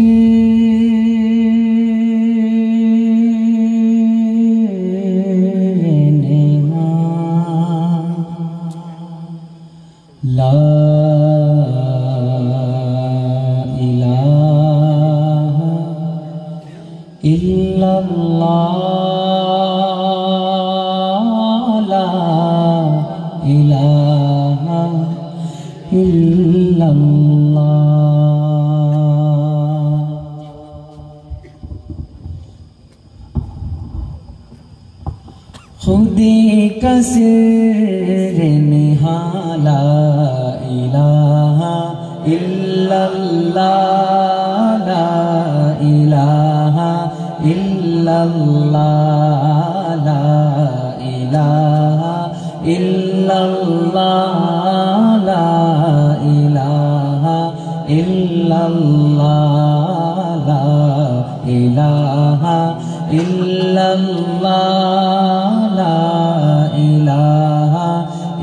Speaker 3: ला इलाहा इल्लल्लाह, ला इलाहा इल्लल्लाह। खुदी कसीर निहाला इलाहा इल्लल्लाह, ला इलाहा इल्लल्लाह, ला इलाहा इल्लल्लाह, ला इलाहा इल्लल्लाह, ला इलाहा इल्लल्लाह, ला इलाहा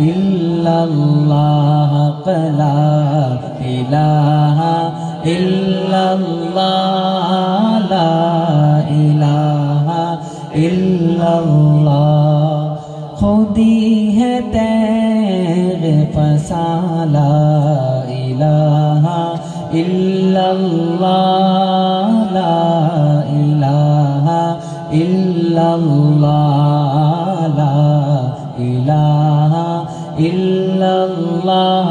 Speaker 3: इल्लल्लाह, ला इलाहा इल्लल्लाह, ला इलाहा इल्लल्लाह। खुदी है तेग फसाला इलाहा इल्लल्लाह, ला इलाहा इल्लल्लाह, ला इलाहा इल्लल्लाह,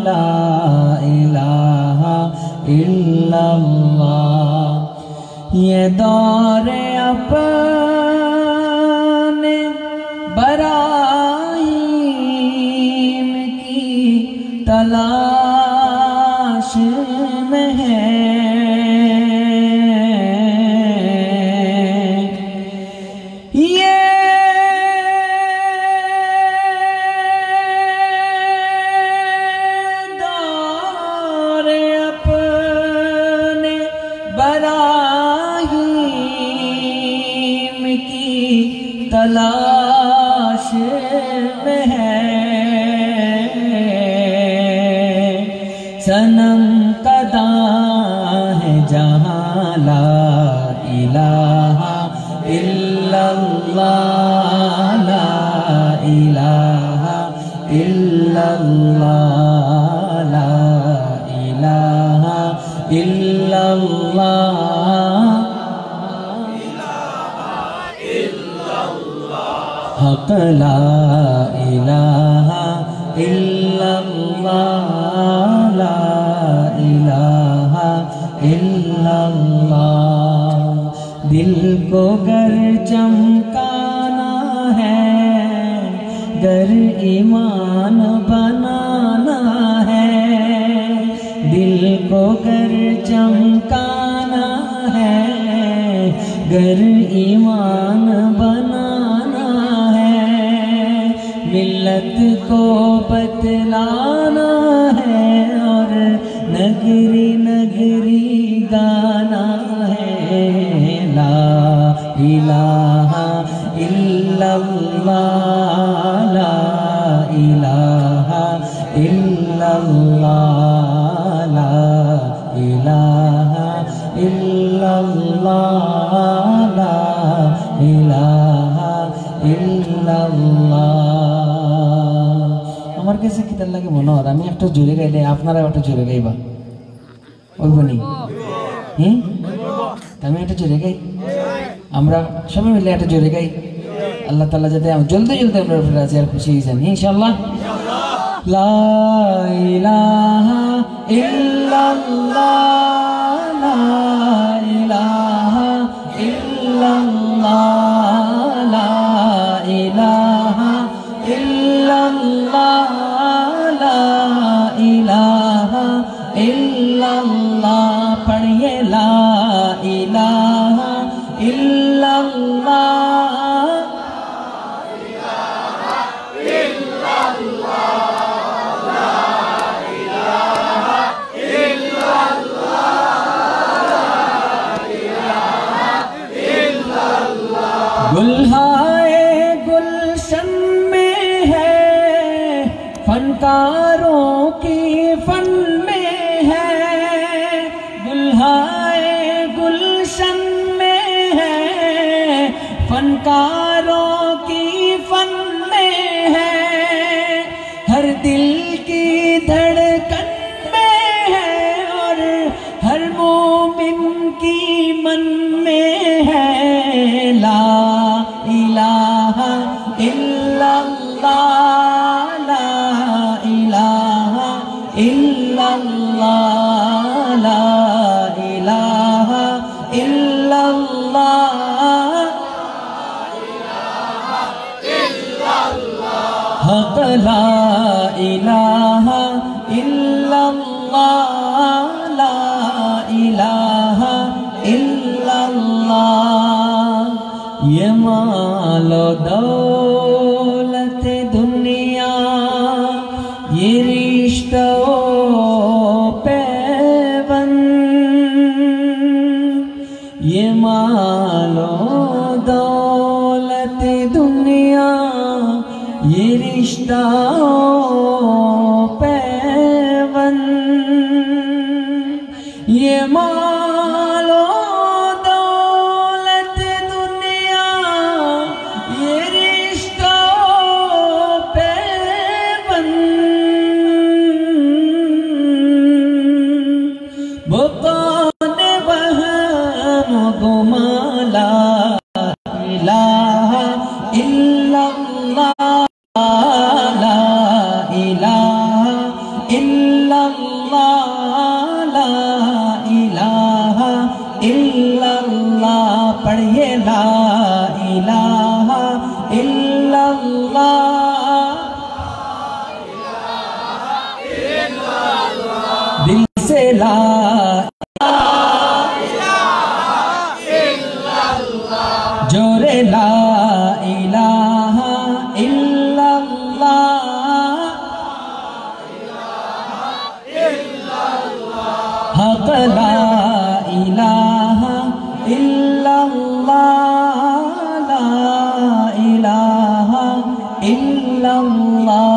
Speaker 3: ला इलाहा इल्लल्लाह। ये दौरे अपने बराईम की तलाश में है, ये दौरे अपने बराईम की तलाश में है। सनम कदा है जहाँ ला इलाहा इल्लल्लाह, ला इलाहा इल्लल्लाह, ला इलाहा इल्लल्लाह, हक ला इलाहा इल्लल्लाह, ला इलाहा इल्लल्लाह। दिल को गर चमकाना है गर ईमान बनाना है, दिल को गर चमकाना है, गर ईमान बनाना है, मिल्लत को बतलाना है और नगरी नगरी गाना है। ला इलाहा इल्लल्लाह, ला इलाहा इल्लल्लाह, ला इलाहा इल्लल्लाह, ला इलाहा इल्लल्लाহ। আমার কাছে কি তার লাগে মনে হয় আমি একটা জোরে গাইলে আপনারা একটা জোরে গাইবা ওই বনি আমি একটা জোরে গাই, আমরা সবাই মিলে একটা জোরে গাই। আল্লাহ তাআলা যাতে জলদি জলদি আমরা রাজি আর খুশি হয়ে যান ইনশাআল্লাহ। লা ইলাহা ইল্লাল্লাহ, লা ইলাহা ইল্লাল্লাহ, লা ইলাহা ইল্লাল্লাহ, লা ইলাহা ইল্লাল্লাহ। পড়িয়ে লা ইলাহা ইল্লাল্লাহ, गुल्हाए गुलशन में है, फनकारों की फन में है, गुल्हाए गुलशन में है, फनकारों की फन में है, हर दिल की धड़कन में है और हर मोमिन की मन में है। ला इलाहा इल्लल्लाह, ला इलाहा इल्लल्लाह, ला इलाहा इल्लल्लाह, हक ला इलाहा इल्लल्लाह, ला इलाहा इल्लल्लाह। ये मालो दौलत दुनिया, ये रिश्तों पैबंद, ये मालो दौलत दुनिया, ये रिश्तों पैबंद, ये मालो दौलत दुनिया, ये रिश्तों पैबंद, वो कौन वहम गुमा, ला इलाहा इल्लल्लाह, ला इलाहा इल्लल्लाह, ला इलाहा इल्लल्लाह। पढ़िए ला इलाहा इल्लल्लाह, दिल से ला जोरे ला इलाहा इल्लल्लाह, हक ला इलाहा इल्लल्लाह, ला इलाहा इल्लल्लाह।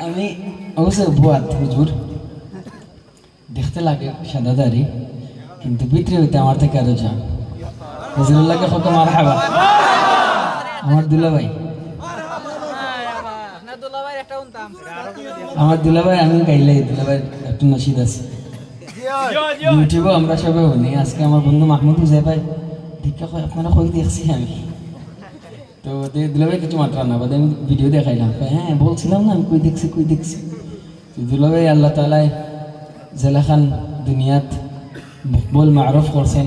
Speaker 3: আমি অবশ্য বুয়াত হুজুর দেখতে লাগে সাদাদারি, কিন্তু ভিতরে হইতে আমার থেকে আরো যা হুজুরুল্লাহকে কত মারহাবা। আমার দুলাভাই, আমার দুলাভাই আমি গাইলে দুলাভাই একটু নসিদ আছে ইউটিউবে আমরা সবাই শুনি। আজকে আমার বন্ধু মাহমুদ হুজাই ভাই দীক্ষা আপনারা কই দেখছি আমি, তো দুলাভাই কিছু মাত্রা না বাদে আমি ভিডিও দেখাইলাম, হ্যাঁ বলছিলাম না আমি কই দেখছি দুলবে আল্লাহ তাআলাই জেলাখান দুনিয়াত মকবুল মারুফ করছেন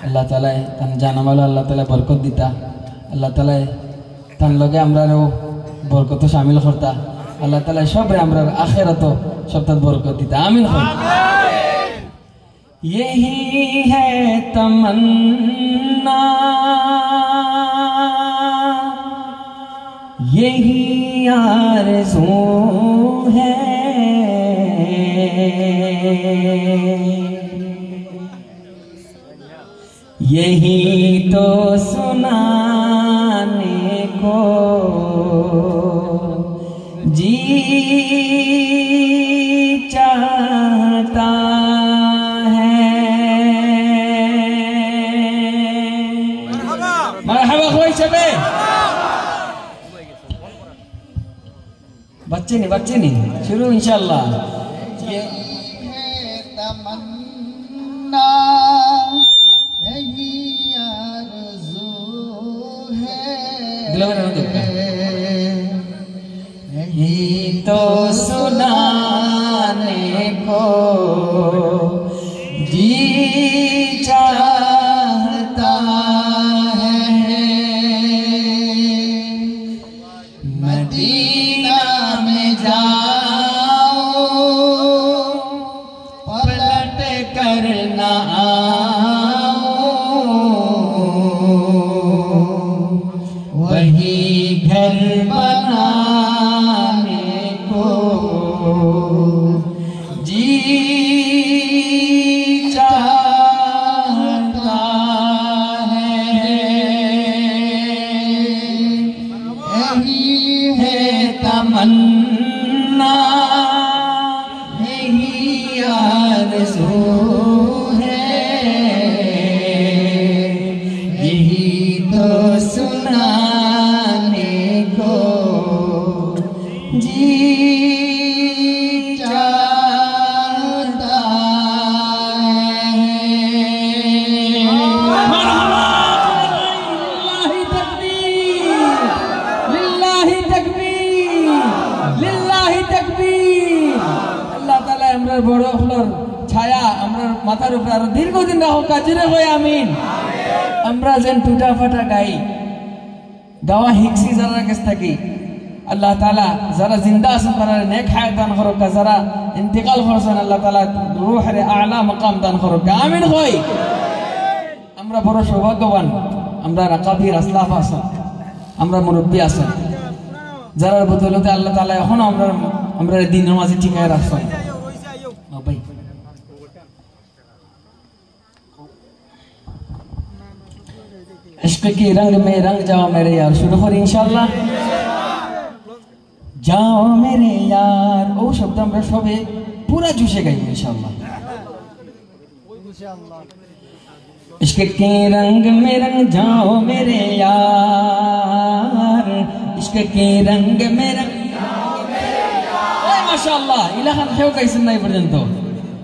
Speaker 3: আল্লাহ তাআলাই তান জানামাল আল্লাহ তাআলা বরকত দিতা আল্লাহ তাআলাই তান লগে আমরাও বরকত শামিল করতা আল্লাহ তাআলা সবরে আমরা আখিরাত সবতাত বরকত দিতা আমিন यही है तमन्ना यही आरज़ू है यही तो सुनाने को जी चाहता बच्चे नहीं शुरू इंशाल्लाह
Speaker 6: ये है तमन्ना यही आरज़ू है
Speaker 3: यही तो सुनाने को जी चाहता है मदीना में जाओ पलट कर न आओ वही घर बनाने को जी चाहता है यही है तमन्ना यही आरज़ू है यही तो सुनाने को जी चाहता বড় হলোর ছায়া আমরা মাথার উপরে আরো দীর্ঘদিন রাখো কাজরে হই আমিন আমরা যেন টুটা ফাটা গাই দাওয়া হিকসি যারা কাছ থাকি আল্লাহ তাআলা যারা জিন্দা আছেন তারা নেক হায়াত দান করুক যারা ইন্তেকাল করছেন আল্লাহ তাআলা রূহের আলা মাকাম দান করুক আমিন হই আমরা বড় সৌভাগ্যবান আমরা রাকাবির আসলাফ আছেন আমরা মুরব্বি আছেন যারা বদলতে আল্লাহ তাআলা এখন আমরা দিনের মাঝে ঠিকায় রাখছেন भाई इश्क के रंग में रंग जाओ मेरे यार शुरू हो इंशाल्लाह जाओ मेरे यार ओ शब्द আমরা সবে পুরা জুসে গাইব इंशाल्लाह इश्क के रंग में रंग जाओ मेरे यार इश्क के रंग में रंग माशाअल्लाह इलाहान खेव कैसे नहीं पर्यंत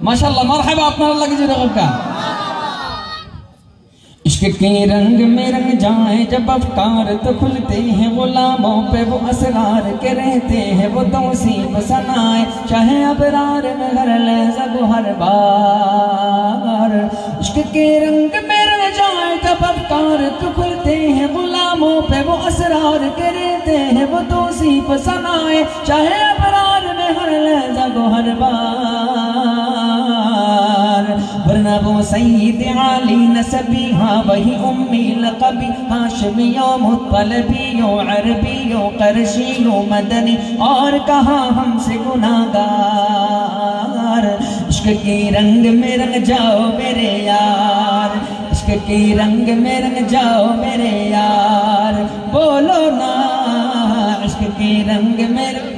Speaker 3: माशाअल्लाह मरहबा আপনারা লাগে যে রকমটা इश्क के रंग में रंग जाए जब अफकार तो खुलते हैं गुलामों पे वो असरार के रहते हैं वो तौसीफ सनाए चाहे अबरार में घर ले सब हर बार इश्क के रंग में रंग जाए जब अफकार तो खुलते हैं गुलामों पे वो असरार के रहते हैं वो तौसीफ सनाए चाहे अबरार में हर ले सब हर बार वरना वो सईद आली नसबी हाँ वही उम्मी लक़बी हाशमियों मुत्तलबियों अरबियों क़रशियों मदनी और कहाँ हमसे गुनाहगार इश्क के रंग में रंग जाओ मेरे यार इश्क के रंग में रंग जाओ मेरे यार बोलो ना इश्क के रंग में रंग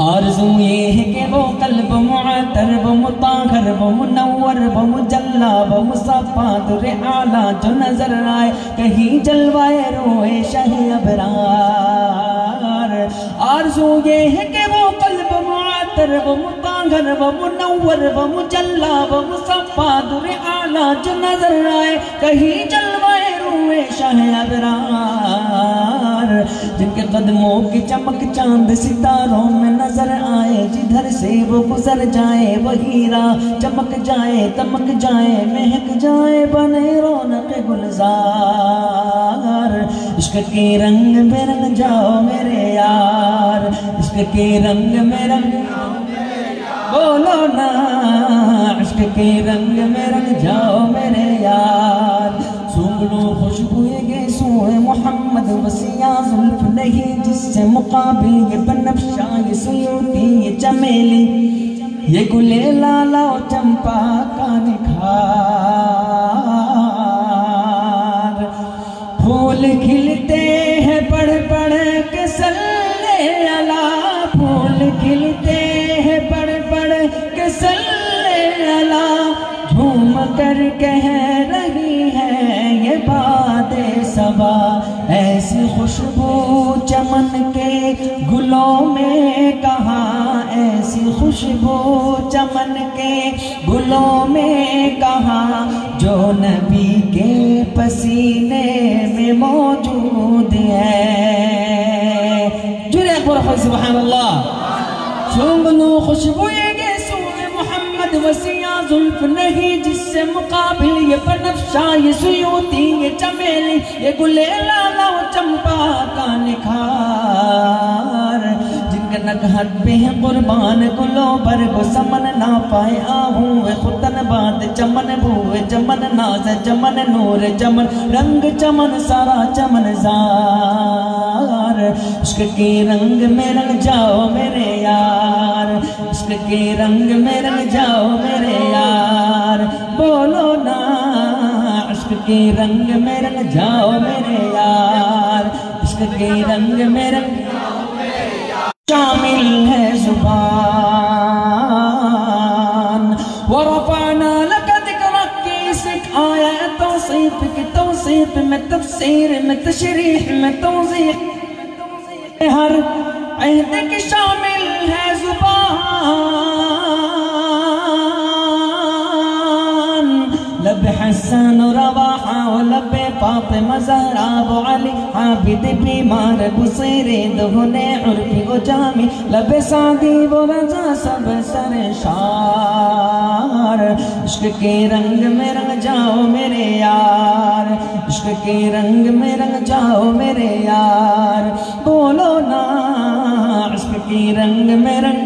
Speaker 3: आरज़ू ये है कि वो कल्ब मुअत्तर वो मुताहर वो मुनव्वर वो मुजल्ला वो मुसफ़ा दुरे आला जो नजर आए कहीं जलवाए रोए शाह अबरार आरज़ू ये है कि वो कल्ब मुअत्तर वो मुताहर वो मुनव्वर वो मुजल्ला वो मुसफ़ा दुरे आला जो नजर आए कहीं जलवाए रोए शाह अबरार
Speaker 7: जिनके कदमों की चमक चांद सितारों में नजर आए, जिधर से वो गुजर जाए वही राह चमक जाए, तमक जाए, महक जाए, बने रौनक गुलजार। इश्क के रंग में रंग जाओ मेरे यार, इश्क के रंग में रंग बोलो ना, इश्क के रंग में रंग जाओ मेरे यार। सूंघ लो खुशबुए गेसूए मोहम्मद, वसिया जुल्फ नहीं जिससे मुकाबिल, ये बनफ्शा, ये सुयूती, ये चमेली, ये गुले लाला चंपा का निखार। फूल खिलते हैं पढ़ पढ़ के सल्ले अला, फूल खिलते हैं पढ़ पढ़ के सल्ले अला, झूम कर कह रही है ये बातें सबा। ऐसी खुशबू चमन के गुलों में कहाँ, ऐसी खुशबू चमन के गुलों में कहाँ, जो नबी के पसीने में मौजूद है। जुरे अकबर सुभान अल्लाह। सूंघ लो खुशबू मोहम्मद, वसिया जुल्फ नहीं जिससे मुकाबिल, ये बनफ्शा, ये सुयूती, ये चमेली, ये गुले लाला चंपा का निखार। जिनके नगहत पे है कुर्बान गुलो बर को समन ना पाए आहूं, वे खुतन बात चमन भूए चमन नाज चमन नूर चमन रंग चमन सारा चमन जार। इश्क के रंग में रंग जाओ मेरे यार, इश्क के रंग में रंग जाओ मेरे यार। बोलो ना, इश्क के रंग में रंग जाओ मेरे यार, इश्क के रंग में रंग शामिल है जुबान। वरफ़अना लक ज़िक्रक की सिख आया तौसीफ की तौसीफ में, तफसीर में, तशरीह में, तौज़ीह हर अहद की शामिल है जुबान। लब हसन रवाहा व लब फातिमा ज़हरा व अली आबिद बीमार बुसैरे दुहने उर्फी व जामी, लब सादी व रज़ा सब सरशार। इश्क के रंग में रंग जाओ मेरे यार, इश्क के रंग में रंग जाओ मेरे यार। बोलो ना, इश्क के रंग में रंग,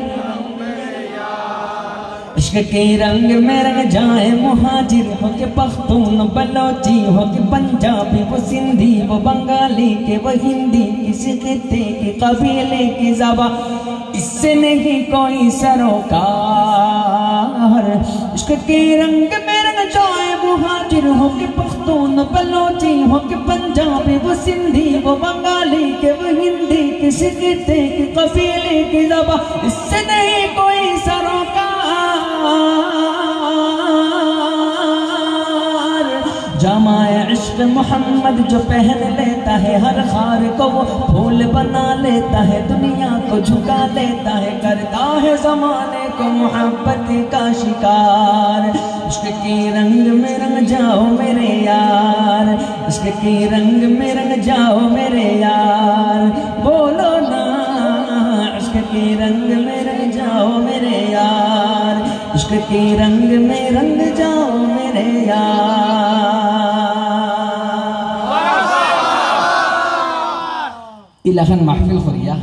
Speaker 7: इश्क के रंग में रंग जाए मुहाजिर हो के पख्तून, बलोची हो के पंजाबी, वो सिंधी, वो बंगाली के, वो हिंदी, किसी खित्ते के कबीले की ज़बा, इससे नहीं कोई सरोकार। इश्क के रंग में रंग जाए मुहाजिर हो के पख्तून, बलोची हो के पंजाबी, वो सिंधी, वो बंगाली के, वो हिंदी, किसी खित्ते के कबीले की ज़बा, इससे नहीं कोई सरोकार। जमाए इश्क मोहम्मद जो पहन लेता है हर खार को, वो फूल बना लेता है, दुनिया को झुका लेता है, करता है जमाने को मोहब्बत का शिकार। इश्क के रंग में रंग जाओ मेरे यार, इश्क के रंग में रंग जाओ मेरे यार। बोलो ना, इश्क के रंग में रंग जाओ मेरे यार, इश्क के रंग में रंग जाओ मेरे यार। इलाखन महफिल करिया,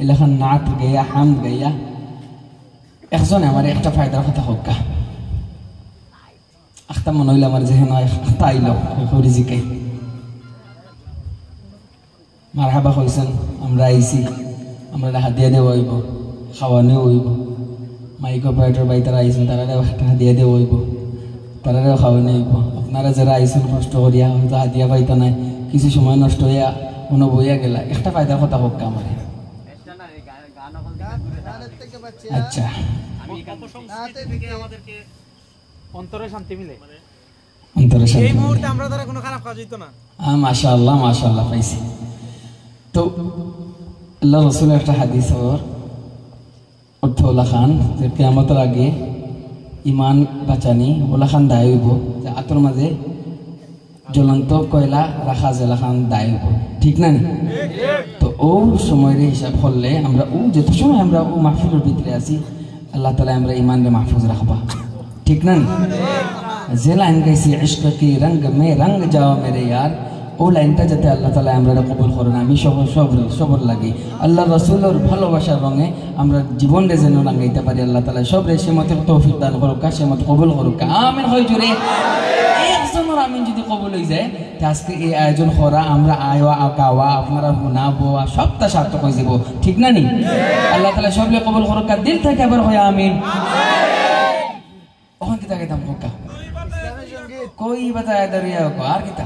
Speaker 7: इलाखन नात गया, हामद गया, একজনে আমার একটা ফায়দার কথা হোক কা আখতা মনে হইলে আমার যেহেন আখতা আইল হরি জিকাই মারহাবা হইছেন, আমরা আইছি, আমরা হাদিয়া দেওয়া হইব, খাওয়ানো হইব, মাইক অপারেটর ভাই তারা আইছেন, তারা একটা হাদিয়া দেওয়া হইব, তারাও খাওয়ানো হইব। আপনারা যারা আইছেন কষ্ট করিয়া হয়তো হাদিয়া পাইতা নাই, কিছু সময় নষ্ট হইয়া মনে বইয়া গেলা, একটা ফায়দার কথা হোক কা আমার। আচ্ছা,
Speaker 8: অন্তরে শান্তি মিলে,
Speaker 7: অন্তরে শান্তি
Speaker 8: এই মুহূর্তে আমরা দ্বারা কোনো খারাপ কাজ হইতো না।
Speaker 7: মাশাআল্লাহ মাশাআল্লাহ পাইছি। তো আল্লাহ রাসূলের একটা হাদিস অর্থ ওলা খান যে কিয়ামতের আগে ইমান বাঁচানি ওলা খান দায় হইব যে আতর মাঝে
Speaker 3: জ্বলন্ত কয়লা রাখা জেলাখান দায় হব, ঠিক না নি? তো ও সময়ের হিসাব করলে আমরা ও যত সময় আমরা ও মাহফিলের ভিতরে আছি আল্লাহ তালা আমরা ইমানরে মাহফুজ রাখবা, ঠিক না নি? যে লাইন গাইছি ইশক কি রঙ মে রঙ যাও মেরে ইয়ার, ও লাইনটা যাতে আল্লাহ তালা আমরা কবুল করেন, আমি সবর লাগি আল্লাহ রসুলের ভালোবাসার রঙে আমরা জীবনরে যেন রাঙাইতে পারি। আল্লাহ তালা সবরে সেমতের তৌফিক দান করুক, সেমত কবুল করুক, আমিন হয় জুড়ে। একজনের আমিন যদি কবুল হয়ে যায় আজকে এই আয়োজন করা আমরা আয়া গাওয়া আপনারা শুনা বোয়া সবটা সার্থক হয়ে যাব, ঠিক না নি? আল্লাহ তালা সবলে কবুল করুক, দিল থেকে আবার হয় আমিন। ওখান কিতা গেতাম হোকা কই বাতা দাঁড়িয়ে আর কিতা